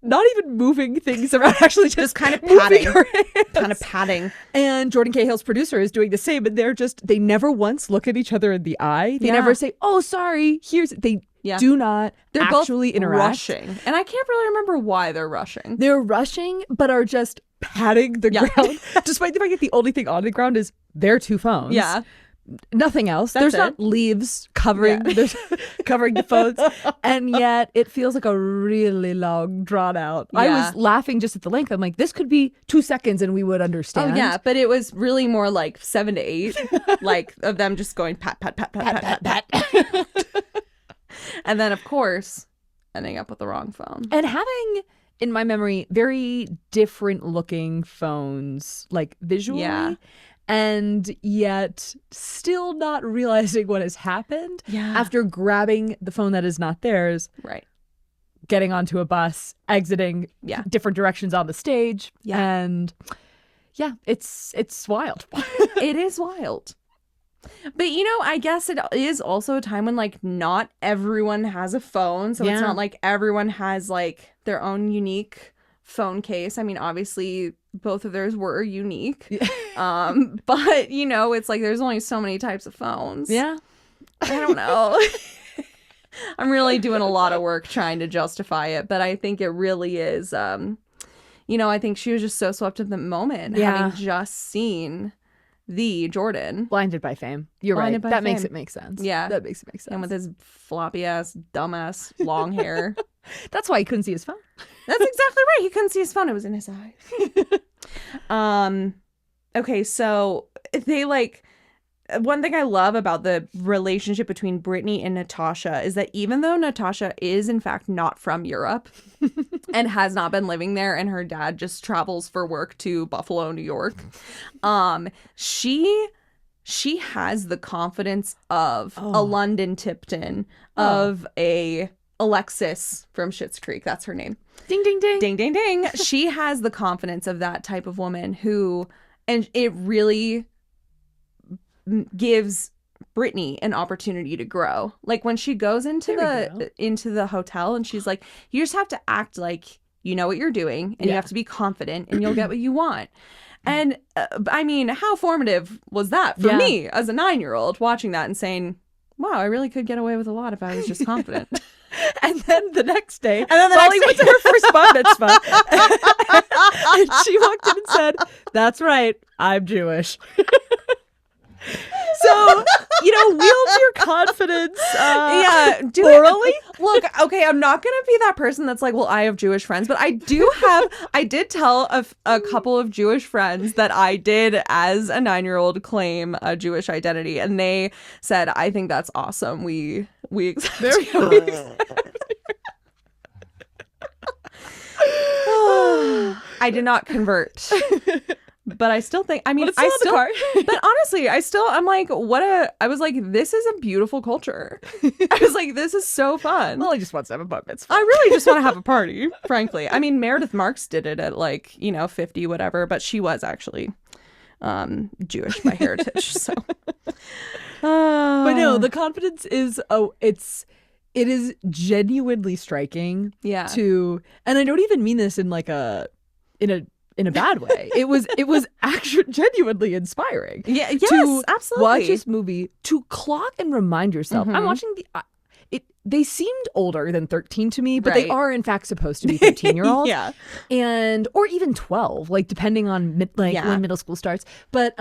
not even moving things around, actually just kind of patting. And Jordan Cahill's producer is doing the same, and they never once look at each other in the eye. They never say, "Oh, sorry, they do not they're actually both interact." Rushing. And I can't really remember why they're rushing. They're rushing, but are just patting the ground, despite the fact that the only thing on the ground is their 2 phones. Yeah. Nothing else. There's not leaves covering covering the phones, and yet it feels like a really long, drawn out. I was laughing just at the length. I'm like, this could be 2 seconds and we would understand. Oh yeah, but it was really more like 7 to 8, like of them just going pat pat pat pat pat pat pat, and then of course ending up with the wrong phone and having, in my memory, very different looking phones, like visually. Yeah. And yet still not realizing what has happened after grabbing the phone that is not theirs. Right. Getting onto a bus, exiting different directions on the stage. Yeah. And it's wild. It is wild. But, you know, I guess it is also a time when, like, not everyone has a phone. So it's not like everyone has, like, their own unique phone case. I mean, obviously both of theirs were unique. But, you know, it's like there's only so many types of phones. Yeah. I don't know. I'm really doing a lot of work trying to justify it, but I think it really is, you know, I think she was just so swept in the moment, having just seen the Jordan. Blinded by fame. You're Blinded right. by That fame. makes it make sense. Yeah. That makes it make sense. And with his floppy ass, dumbass, long hair. That's why he couldn't see his phone. That's exactly right. He couldn't see his phone. It was in his eye. Okay, so they like... One thing I love about the relationship between Brittany and Natasha is that even though Natasha is in fact not from Europe and has not been living there, and her dad just travels for work to Buffalo, New York, she has the confidence of a London Tipton, of a Alexis from Schitt's Creek. That's her name. Ding, ding, ding. Ding, ding, ding. She has the confidence of that type of woman who, and it really gives Brittany an opportunity to grow. Like when she goes into the hotel and she's like, you just have to act like you know what you're doing, and you have to be confident, and you'll get what you want. And I mean, how formative was that for me as a 9-year-old watching that and saying, wow, I really could get away with a lot if I was just confident. And then the next day, Molly went to her first bar mitzvah. And she walked in and said, that's right, I'm Jewish. So, wield your confidence orally. Look, okay, I'm not going to be that person that's like, well, I have Jewish friends, but I did tell a couple of Jewish friends that I did, as a 9-year-old, claim a Jewish identity. And they said, I think that's awesome. We accept you. I did not convert. But I still think, but honestly, I'm like, I was like, this is a beautiful culture. I was like, this is so fun. Molly just wants to have a bar mitzvah. I really just want to have a party, frankly. I mean, Meredith Marks did it at 50, whatever, but she was actually Jewish by heritage. So, but no, the confidence is, it is genuinely striking. Yeah. And I don't even mean this in in a bad way. It was actually genuinely inspiring. Yeah, yes, to absolutely. Watch this movie, to clock and remind yourself. I'm watching they seemed older than 13 to me, but they are in fact supposed to be 13-year-olds. Yeah. Or even 12, depending on when middle school starts. But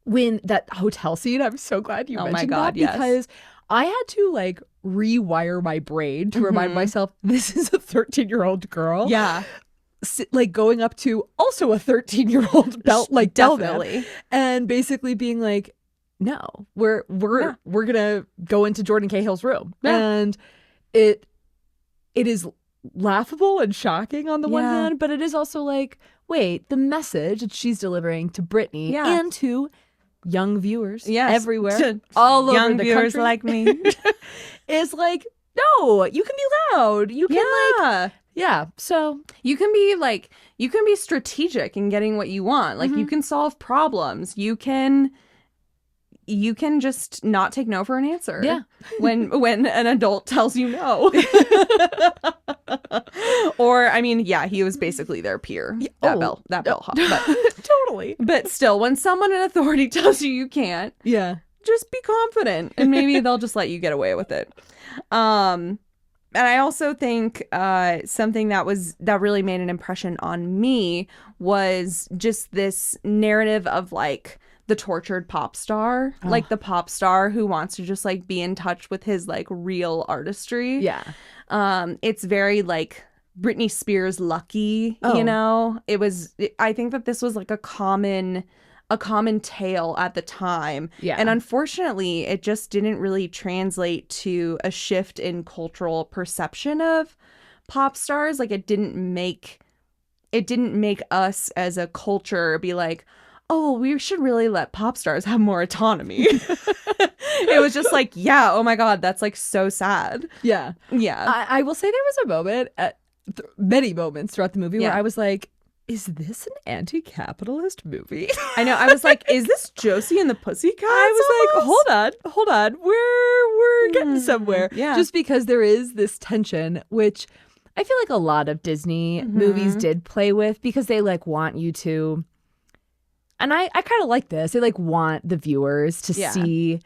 when that hotel scene, I'm so glad you mentioned that, because I had to rewire my brain to remind myself this is a 13-year-old girl. Yeah. Going up to also a 13-year-old definitely, and basically being like, no, we're gonna go into Jordan Cahill's room, and it is laughable and shocking on the one hand, but it is also wait, the message that she's delivering to Brittany and to young viewers everywhere, all over young the viewers country, like me, is no, you can be loud, you can so you can be strategic in getting what you want. You can solve problems. You can just not take no for an answer. Yeah. When an adult tells you no. Or he was basically their peer. That bellhop. But totally. But still, when someone in authority tells you can't, just be confident, and maybe they'll just let you get away with it. And I also think something that really made an impression on me was just this narrative of the tortured pop star, the pop star who wants to just be in touch with his real artistry. Yeah. It's very Britney Spears Lucky, I think that this was a common tale at the time. Yeah. And unfortunately, it just didn't really translate to a shift in cultural perception of pop stars. It didn't make us as a culture be like, oh, we should really let pop stars have more autonomy. It was just oh my God, that's so sad. Yeah. Yeah. I will say there was a moment many moments throughout the movie where I was like, is this an anti-capitalist movie? I know. I was like, is this Josie and the Pussycats? I was like, hold on. We're getting somewhere. Yeah. Just because there is this tension, which I feel like a lot of Disney movies did play with, because they want you to, and I kind of like this. They want the viewers to see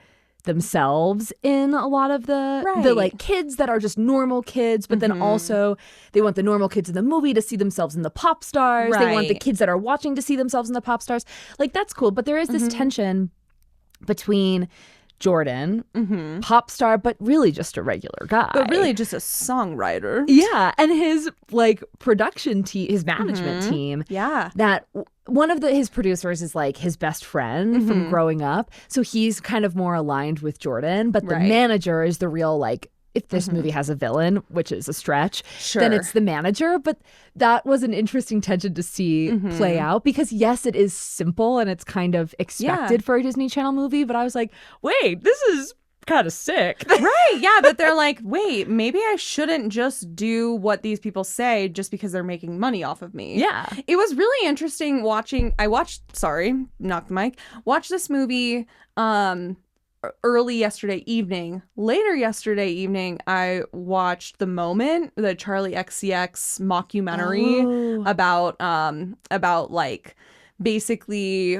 themselves in a lot of the Right. like kids that are just normal kids, but then also they want the normal kids in the movie to see themselves in the pop stars. They want the Right. kids that are watching to see themselves in the pop stars. Like, that's cool. But there is this tension between Jordan, pop star, but really just a regular guy. But really just a songwriter. Yeah. And his like production team, his management team. Yeah. That one of his producers is like his best friend from growing up. So he's kind of more aligned with Jordan. But the Right. manager is the real like, if this movie has a villain, which is a stretch, then it's the manager. But that was an interesting tension to see play out because, yes, it is simple and it's kind of expected for a Disney Channel movie. But I was like, wait, this is kind of sick. Right. Yeah. But they're like, wait, maybe I shouldn't just do what these people say just because they're making money off of me. Yeah. It was really interesting watching. Knocked the mic. Watched this movie early yesterday evening. Later yesterday evening, I watched The Moment, the Charlie XCX mockumentary about like basically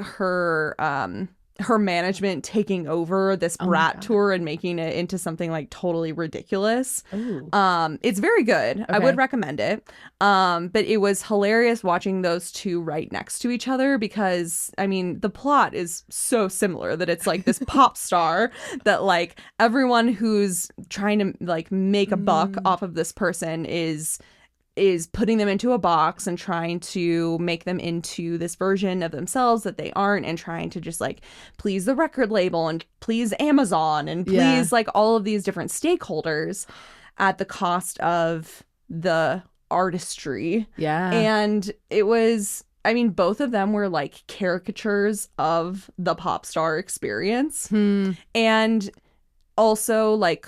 her management taking over this brat tour and making it into something like totally ridiculous. Ooh. It's very good. I Okay. would recommend it. But it was hilarious watching those two right next to each other because, I mean, the plot is so similar that it's like this pop star that like everyone who's trying to like make a buck off of this person is putting them into a box and trying to make them into this version of themselves that they aren't, and trying to just like please the record label and please Amazon and please like all of these different stakeholders at the cost of the artistry. Yeah. And it was, I mean, both of them were like caricatures of the pop star experience and also like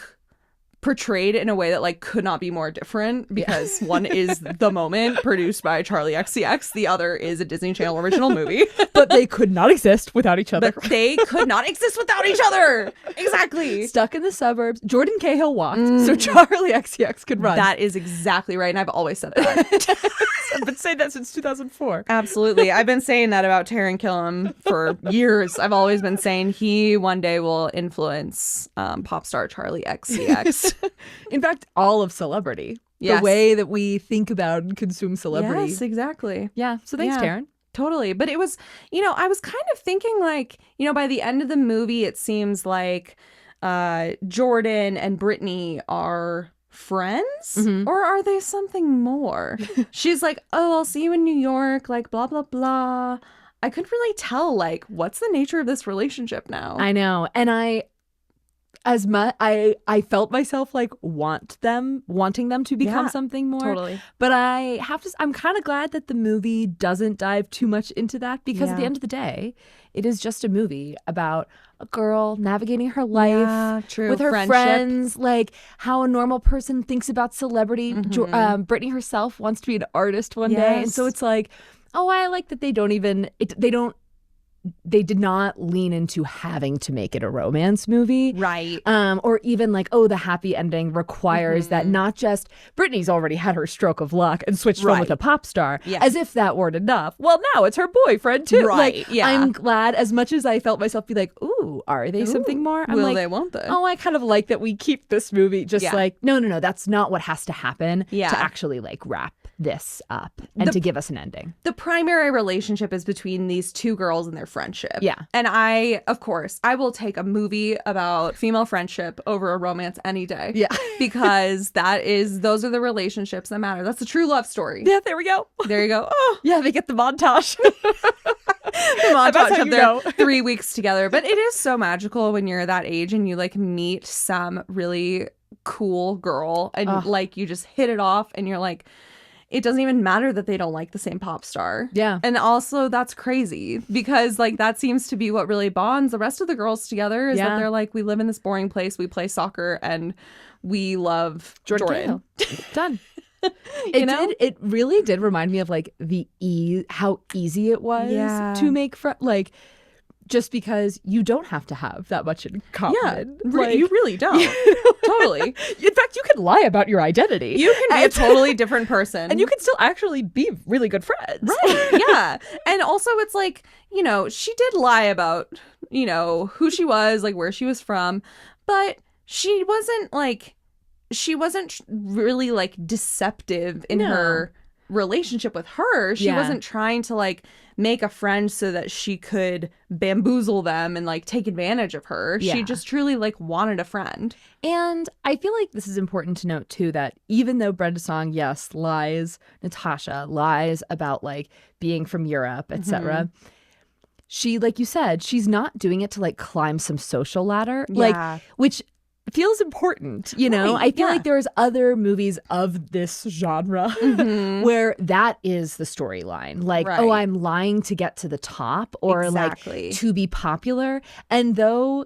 portrayed in a way that like could not be more different because one is The Moment produced by Charlie XCX, the other is a Disney Channel original movie. But they could not exist without each other. But they could not exist without each other. Exactly. Stuck in the suburbs. Jordan Cahill walked, so Charlie XCX could run. That is exactly right, and I've always said that. I've been saying that since 2004. Absolutely. I've been saying that about Taron Killam for years. I've always been saying he one day will influence pop star Charlie XCX. In fact, all of celebrity. Yes. The way that we think about and consume celebrity. Yes, exactly. Yeah. So thanks, Yeah. Taryn. Totally. But it was, I was kind of thinking like, by the end of the movie, it seems like Jordan and Brittany are friends, or are they something more? She's like, oh, I'll see you in New York, like blah, blah, blah. I couldn't really tell, like, what's the nature of this relationship now? I know. And I felt myself like wanting them to become something more. Totally. But I'm kind of glad that the movie doesn't dive too much into that because at the end of the day, it is just a movie about a girl navigating her life with her friends, like how a normal person thinks about celebrity. Brittany herself wants to be an artist one day. And so it's like, oh, I like that they did not lean into having to make it a romance movie. Right. Or even like, oh, the happy ending requires that not just Britney's already had her stroke of luck and switched home with a pop star, as if that weren't enough. Well, now it's her boyfriend too. Right. Like, yeah. I'm glad, as much as I felt myself be like, ooh, are they something more? I'm Will like, they, won't they? oh, I kind of like that we keep this movie just like, no, that's not what has to happen to actually like wrap this up and to give us an ending. The primary relationship is between these two girls and their friendship. Yeah. And I will take a movie about female friendship over a romance any day. Yeah. Because those are the relationships that matter. That's a true love story. Yeah, there we go. There you go. Oh, Yeah, they get the montage. the montage how of you their know. 3 weeks together. But it is so magical when you're that age and you like meet some really cool girl and like you just hit it off and you're like, it doesn't even matter that they don't like the same pop star. Yeah. And also that's crazy because like that seems to be what really bonds the rest of the girls together is that they're like, we live in this boring place, we play soccer, and we love Jordan. Done. It really did remind me of like how easy it was to make like just because you don't have to have that much in common. Yeah, you really don't. Totally. In fact, you can lie about your identity. You can be a totally different person. And you can still actually be really good friends. Right. Yeah. And also it's like, you know, she did lie about, you know, who she was, like where she was from, but she wasn't really like deceptive in her relationship with her. She wasn't trying to like make a friend so that she could bamboozle them and like take advantage of her. She just truly like wanted a friend. And I feel like this is important to note too, that even though Brenda Song, yes, lies, Natasha lies about like being from Europe, etc. She, like you said, she's not doing it to like climb some social ladder, like, which feels important, you know? I feel like there's other movies of this genre where that is the storyline. Like, oh, I'm lying to get to the top, or like to be popular. And though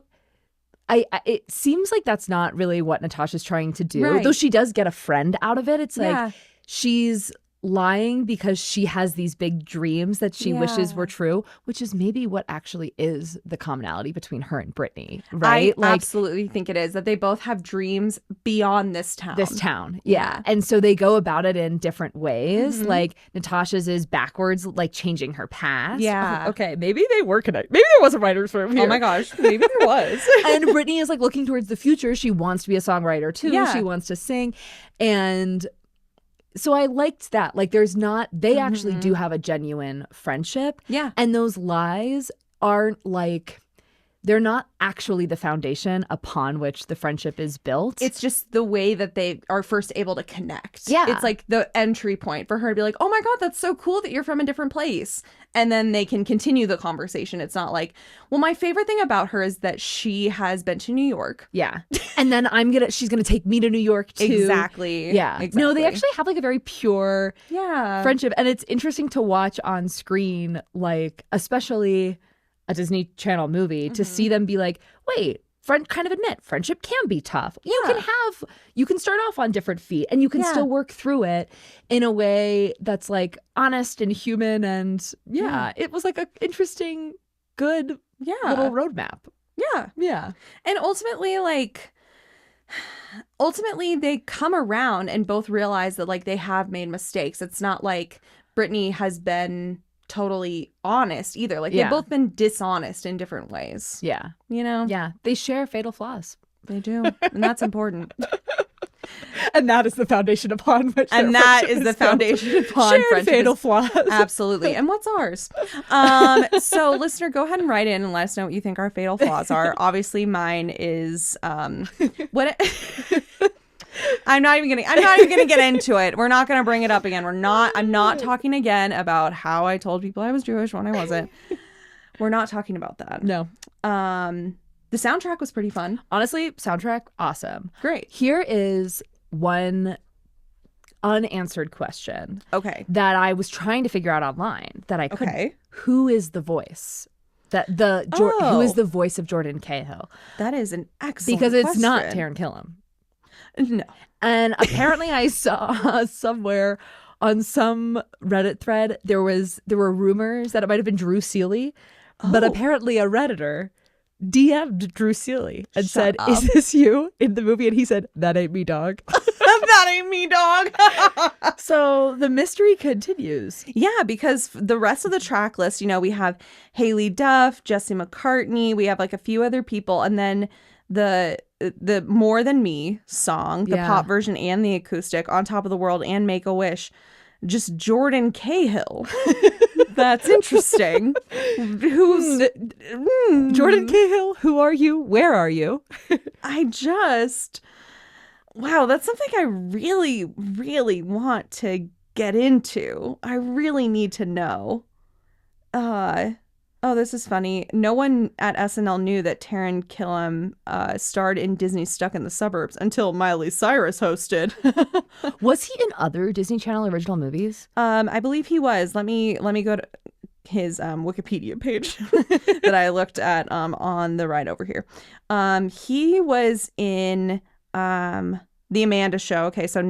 it seems like that's not really what Natasha's trying to do, though she does get a friend out of it. It's like she's lying because she has these big dreams that she wishes were true, which is maybe what actually is the commonality between her and Brittany, right? I absolutely think it is, that they both have dreams beyond this town. Yeah. And so they go about it in different ways. Like Natasha's is backwards, like changing her past. Yeah. Okay, maybe they were connected. Maybe there was a writer's room here. Oh my gosh, maybe there was. And Brittany is like looking towards the future. She wants to be a songwriter too. She wants to sing. And so I liked that. Like, there's not, they actually do have a genuine friendship. Yeah. And those lies aren't like, they're not actually the foundation upon which the friendship is built. It's just the way that they are first able to connect. Yeah. It's like the entry point for her to be like, oh my God, that's so cool that you're from a different place. And then they can continue the conversation. It's not like, well, my favorite thing about her is that she has been to New York. Yeah. And then she's gonna take me to New York too. Exactly. Yeah. Exactly. No, they actually have like a very pure friendship. And it's interesting to watch on screen, like, especially a Disney Channel movie, to see them be like, wait, kind of admit friendship can be tough. You can start off on different feet and you can still work through it in a way that's like honest and human. And it was like an interesting, good little roadmap. Yeah. Yeah. And ultimately they come around and both realize that like they have made mistakes. It's not like Brittany has been totally honest either. Like they've both been dishonest in different ways. Yeah. You know? Yeah. They share fatal flaws. They do. And that's important. And that is the foundation upon which friendship fatal flaws. Absolutely. And what's ours? So listener, go ahead and write in and let us know what you think our fatal flaws are. Obviously mine is I'm not even gonna get into it. We're not gonna bring it up again. I'm not talking again about how I told people I was Jewish when I wasn't. We're not talking about that. No. The soundtrack was pretty fun. Honestly, soundtrack, awesome. Great. Here is one unanswered question. Okay. That I was trying to figure out online that I couldn't. Okay. Who is the voice? Who is the voice of Jordan Cahill? That is an excellent because it's question. not Taran Killam. No. And apparently I saw somewhere on some Reddit thread there were rumors that it might have been Drew Seeley, but apparently a Redditor DM'd Drew Seeley and said, "Is this you in the movie?" And he said, "That ain't me, dog." That ain't me, dog. So the mystery continues. Yeah, because the rest of the track list, you know, we have Haley Duff, Jesse McCartney, we have like a few other people, and then the More Than Me song, the pop version and the acoustic, On Top of the World and Make a Wish, just Jordan Cahill. That's interesting. Who's Jordan Cahill? Who are you? Where are you? Wow, that's something I really, really want to get into. I really need to know. Oh, this is funny. No one at SNL knew that Taran Killam starred in Disney's Stuck in the Suburbs until Miley Cyrus hosted. Was he in other Disney Channel original movies? I believe he was. Let me go to his Wikipedia page that I looked at on the ride over here. He was in The Amanda Show. Okay, so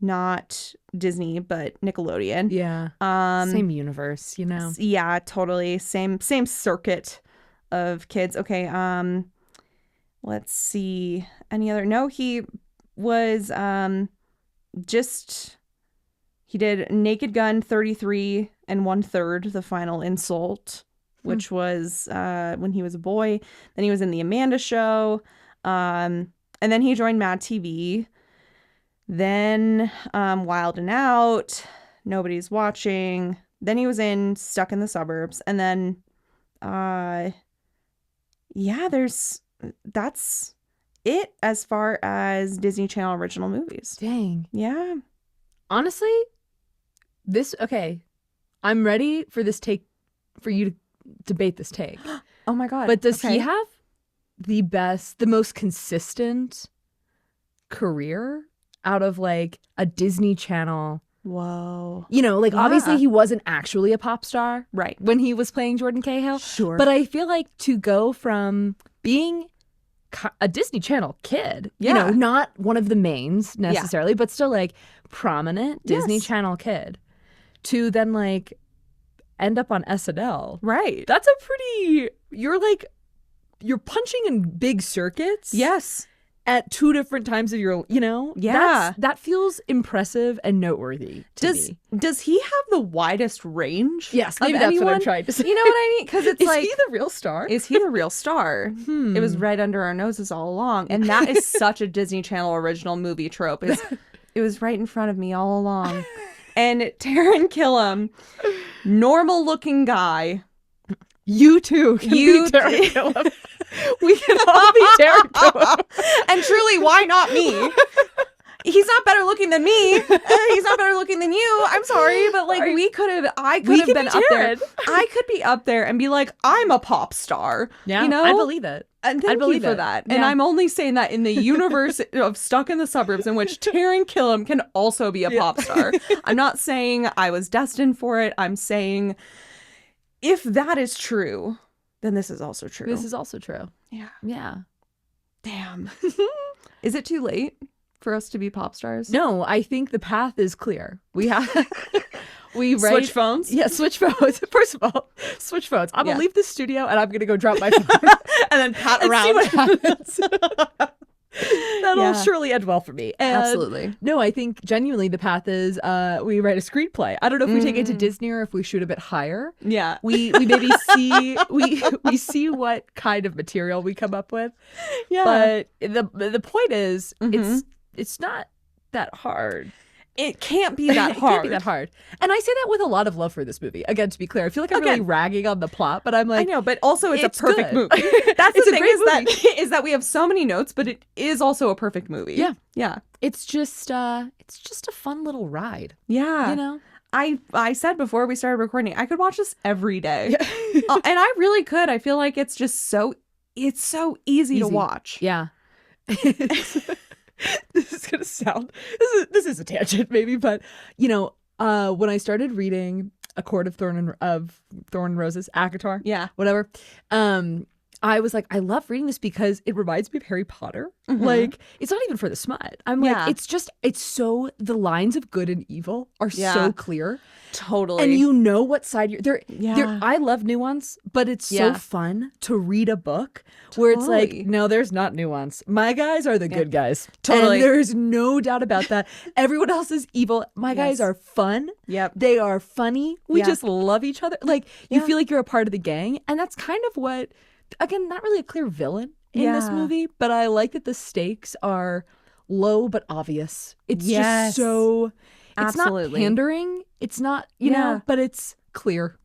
not Disney, but Nickelodeon. Yeah. Same universe, you know? Yeah, totally. Same circuit of kids. Okay, let's see. Any other? No, he was just he did Naked Gun 33 and 1/3, The Final Insult, which was when he was a boy. Then he was in The Amanda Show. And then he joined Mad TV. Then Wild and Out, Nobody's Watching. Then he was in Stuck in the Suburbs. And then, that's it as far as Disney Channel original movies. Dang. Yeah. Honestly, I'm ready for you to debate this take. Oh my God. But does he have the most consistent career out of like a Disney Channel? Whoa. You know, like obviously he wasn't actually a pop star, right, when he was playing Jordan Cahill. Sure. But I feel like to go from being a Disney Channel kid, you know, not one of the mains necessarily, but still like prominent Disney Channel kid, to then like end up on SNL. Right. That's a pretty, you're punching in big circuits. Yes. At two different times of your, you know? Yeah. That feels impressive and noteworthy to me. Does he have the widest range? Yes, maybe that's what I'm trying to say. You know what I mean? Because it's Is he the real star? Is he the real star? It was right under our noses all along. And that is such a Disney Channel original movie trope. It was right in front of me all along. And Taran Killam, normal looking guy. You too can be Taran Killam. We can all be Taran Killam. And truly, why not me? He's not better looking than me. He's not better looking than you. I'm sorry, but like I could have been up there. I could be up there and be like, I'm a pop star. Yeah, you know? I believe it. And thank you for that. Yeah. And I'm only saying that in the universe of Stuck in the Suburbs, in which Taran Killam can also be a pop star. I'm not saying I was destined for it. I'm saying if that is true, then this is also true. This is also true. Yeah. Yeah. Damn. Is it too late for us to be pop stars? No, I think the path is clear. Switch phones? Yeah, switch phones. First of all, switch phones. I'm going to leave the studio and I'm going to go drop my phone. And then pat around. See what happens. That'll surely end well for me. And absolutely. No, I think genuinely the path is we write a screenplay. I don't know if we take it to Disney or if we shoot a bit higher. Yeah. We maybe see we see what kind of material we come up with. Yeah. But the point is it's not that hard. It can't be that hard. It can't be that hard. And I say that with a lot of love for this movie. Again, to be clear, I feel like I'm really ragging on the plot, but I'm like, I know, but also it's a perfect movie. That's the thing is that we have so many notes, but it is also a perfect movie. Yeah. Yeah. It's just a fun little ride. Yeah. You know? I said before we started recording, I could watch this every day. And I really could. I feel like it's just so easy to watch. Yeah. This is gonna sound this is a tangent maybe, but you know, when I started reading A Court of Thorn and Roses, ACOTAR, whatever, I was like, I love reading this because it reminds me of Harry Potter. Like, it's not even for the smut. I'm like, it's so, the lines of good and evil are so clear. Totally. And you know what side you're I love nuance, but it's so fun to read a book where it's like, no, there's not nuance. My guys are the good guys. Totally. And there's no doubt about that. Everyone else is evil. My guys are fun. Yep. They are funny. We just love each other. Like, you feel like you're a part of the gang. And that's kind of what, again, not really a clear villain in this movie, but I like that the stakes are low but obvious. It's just so, it's not pandering. It's not, you know, but it's clear.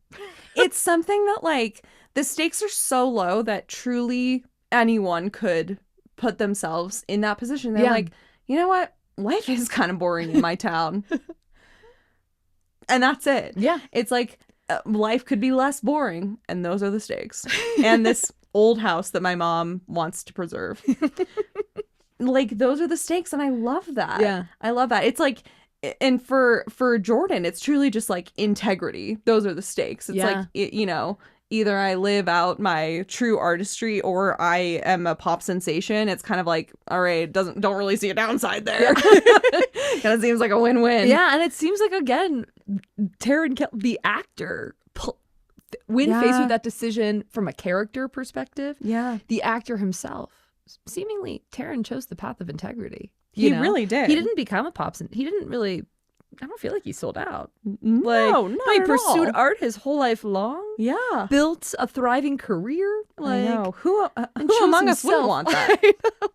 It's something that, like, the stakes are so low that truly anyone could put themselves in that position. They're like, you know what? Life is kind of boring in my town. And that's it. Yeah. It's like, life could be less boring, and those are the stakes. And this old house that my mom wants to preserve. Like, those are the stakes, and I love that. Yeah. I love that. It's like, and for Jordan, it's truly just like integrity. Those are the stakes. It's like, you know, either I live out my true artistry or I am a pop sensation. It's kind of like, all right, don't really see a downside there. Kind of seems like a win-win. Yeah, and it seems like, again, Taron Kelly, the actor, when faced with that decision from a character perspective, the actor himself, seemingly Taron chose the path of integrity. He really did. He didn't become a pop sensation. He didn't really. I don't feel like he sold out. No, he pursued art his whole life long. Yeah, built a thriving career. I know. Who among us wouldn't want that?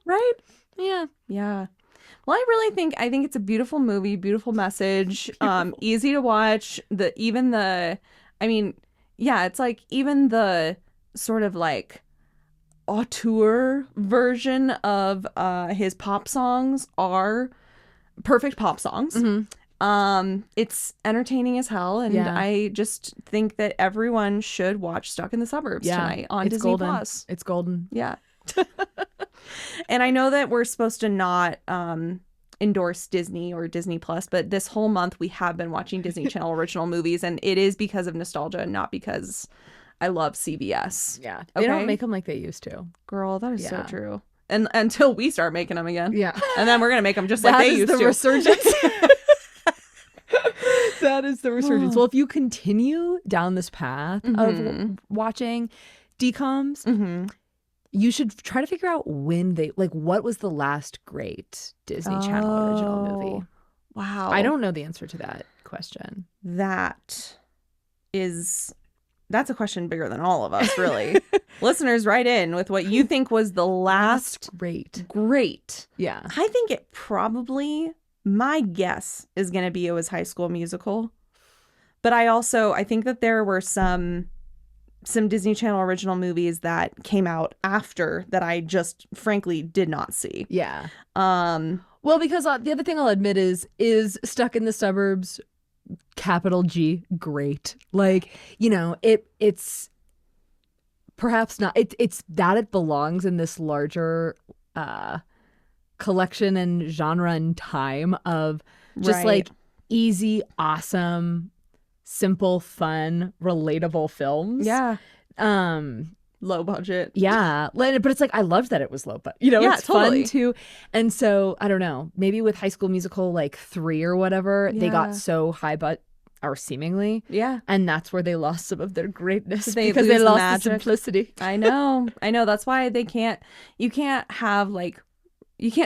Right? Yeah. Yeah. Well, I think it's a beautiful movie, beautiful message, easy to watch. It's like even the sort of like auteur version of his pop songs are perfect pop songs. It's entertaining as hell, and I just think that everyone should watch Stuck in the Suburbs tonight on Disney Plus. It's golden. Yeah. And I know that we're supposed to not endorse Disney or Disney Plus, but this whole month we have been watching Disney Channel original movies, and it is because of nostalgia, not because I love CBS. Yeah. They don't make them like they used to. Girl, that is so true. And until we start making them again. Yeah. And then we're going to make them just like they used to. Resurgence. That is the resurgence. Well, if you continue down this path of watching DComs, you should try to figure out when what was the last great Disney Channel original movie? Wow. I don't know the answer to that question. That's a question bigger than all of us, really. Listeners, write in with what you think was the last great. Yeah. I think it probably, my guess is going to be it was High School Musical. But I think that there were some Disney Channel original movies that came out after that I just frankly did not see. Yeah. Well, because the other thing I'll admit is Stuck in the Suburbs, capital G, great. Like, it's perhaps not. It's that it belongs in this larger collection and genre and time of just like easy, awesome, simple, fun, relatable films. Yeah. Low budget. Yeah. But it's like, I loved that it was low budget. It's totally fun too. And so, I don't know, maybe with High School Musical, like 3 or whatever, they got so high budget, or seemingly. Yeah. And that's where they lost some of their greatness because they lost the simplicity. I know. That's why you can't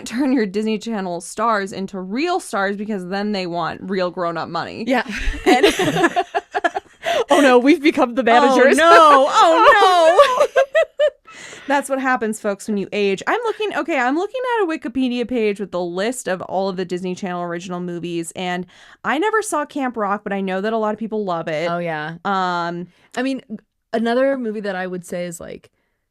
turn your Disney Channel stars into real stars, because then they want real grown-up money. Yeah. And oh no, we've become the managers. Oh no. That's what happens, folks, when you age. I'm looking at a Wikipedia page with the list of all of the Disney Channel original movies, and I never saw Camp Rock, but I know that a lot of people love it. Oh yeah. I mean, another movie that I would say is like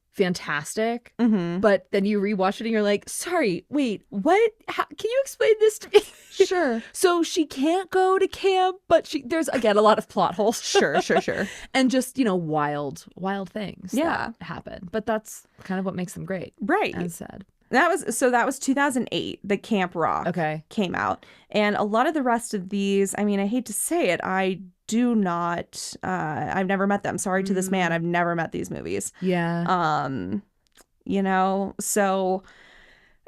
fantastic, but then you rewatch it and you're like, sorry, wait, what? How, can you explain this to me? Sure. So she can't go to camp, but there's again a lot of plot holes. Sure. And just, wild things that happen. But that's kind of what makes them great. Right. As said. That was 2008, the Camp Rock came out. And a lot of the rest of these, I mean, I hate to say it, I do not, I've never met them. Sorry to this man, I've never met these movies. Yeah. So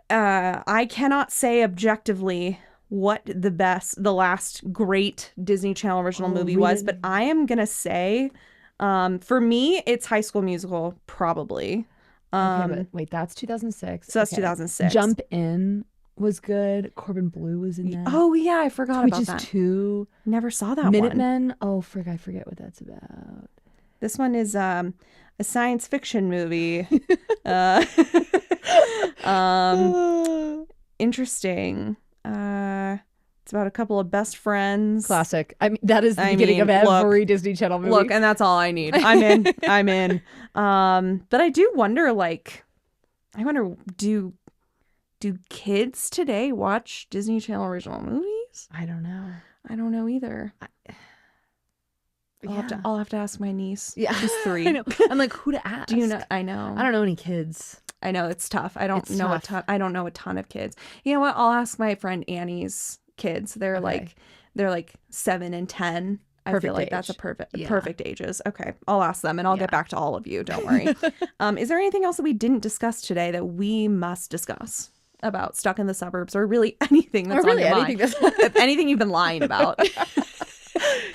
I cannot say objectively what the last great Disney Channel original movie was, but I am going to say, for me, it's High School Musical, probably. Okay, but wait, that's 2006. So that's 2006. Jump In was good. Corbin Bleu was in that. Oh yeah, I forgot about that. Witches 2. Never saw that Minutemen. Oh, I forget what that's about. This one is a science fiction movie. Interesting. It's about a couple of best friends. Classic. I mean, that is the beginning of every Disney Channel movie. Look, and that's all I need. I'm in. But I do wonder, do kids today watch Disney Channel original movies? I don't know. I don't know either. I'll have to ask my niece. Yeah, she's 3. I know. I'm like, who to ask? Do you know? I know. I don't know any kids. I know it's tough. I don't know a ton of kids. You know what? I'll ask my friend Annie's kids. They're like 7 and 10. I feel like that's a perfect ages. Okay. I'll ask them and I'll get back to all of you. Don't worry. Is there anything else that we didn't discuss today that we must discuss about Stuck in the Suburbs, or really anything that's on your mind? Anything you've been lying about?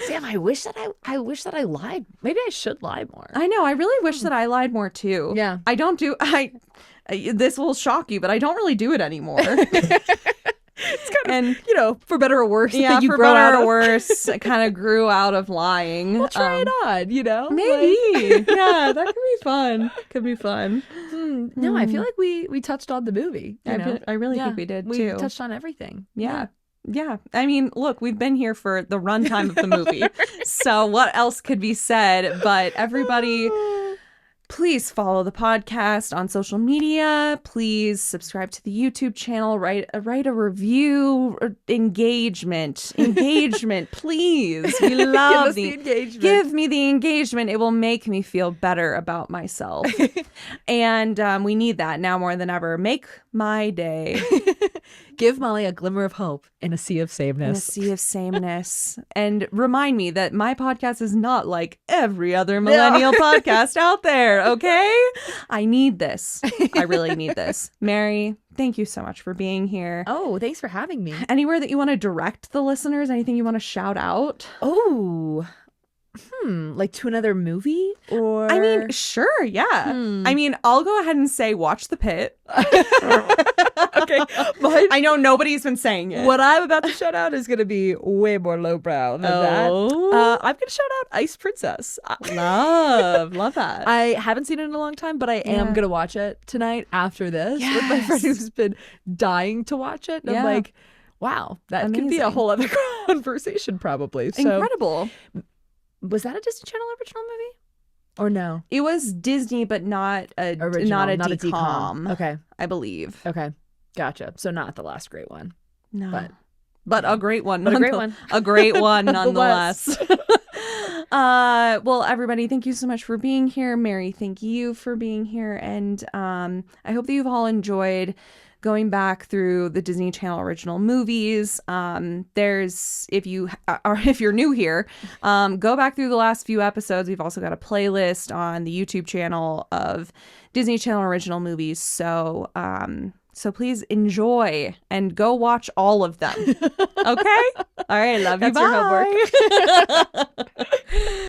Sam, I wish that I lied. Maybe I should lie more. I know. I really wish that I lied more too. Yeah. I don't do. This will shock you, but I don't really do it anymore. It's kind of, for better or worse. Yeah, for better or worse, I kind of grew out of lying. We'll try it on, Maybe. Yeah, that could be fun. No, I feel like we touched on the movie. I really think we did, too. We touched on everything. Yeah. I mean, look, we've been here for the runtime of the movie. So what else could be said? But everybody, please follow the podcast on social media. Please subscribe to the YouTube channel. Write a review. Engagement, please. We love the engagement. Give me the engagement. It will make me feel better about myself. And we need that now more than ever. Make my day. Give Molly a glimmer of hope in a sea of sameness. And remind me that my podcast is not like every other millennial podcast out there, okay? I need this. I really need this. Mary, thank you so much for being here. Oh, thanks for having me. Anywhere that you want to direct the listeners? Anything you want to shout out? Oh, like to another movie? Or I mean, sure, yeah. I mean, I'll go ahead and say watch The Pit. Okay. I know nobody's been saying it. What I'm about to shout out is going to be way more lowbrow than that. I'm going to shout out Ice Princess. Love that. I haven't seen it in a long time, but I am going to watch it tonight after this with my friend who's been dying to watch it. And I'm like, wow, that could be a whole other conversation probably. So, incredible. Was that a Disney Channel original movie? Or no? It was Disney, but not a DCOM. Okay. I believe. Okay. Gotcha. So not the last great one. No. But a great one. But a great one. A great one nonetheless. Well, everybody, thank you so much for being here. Mary, thank you for being here. And I hope that you've all enjoyed going back through the Disney Channel original movies. There's, if you're new here, go back through the last few episodes. We've also got a playlist on the YouTube channel of Disney Channel original movies. So please enjoy and go watch all of them. Okay? All right. Love you. That's Bye. your homework.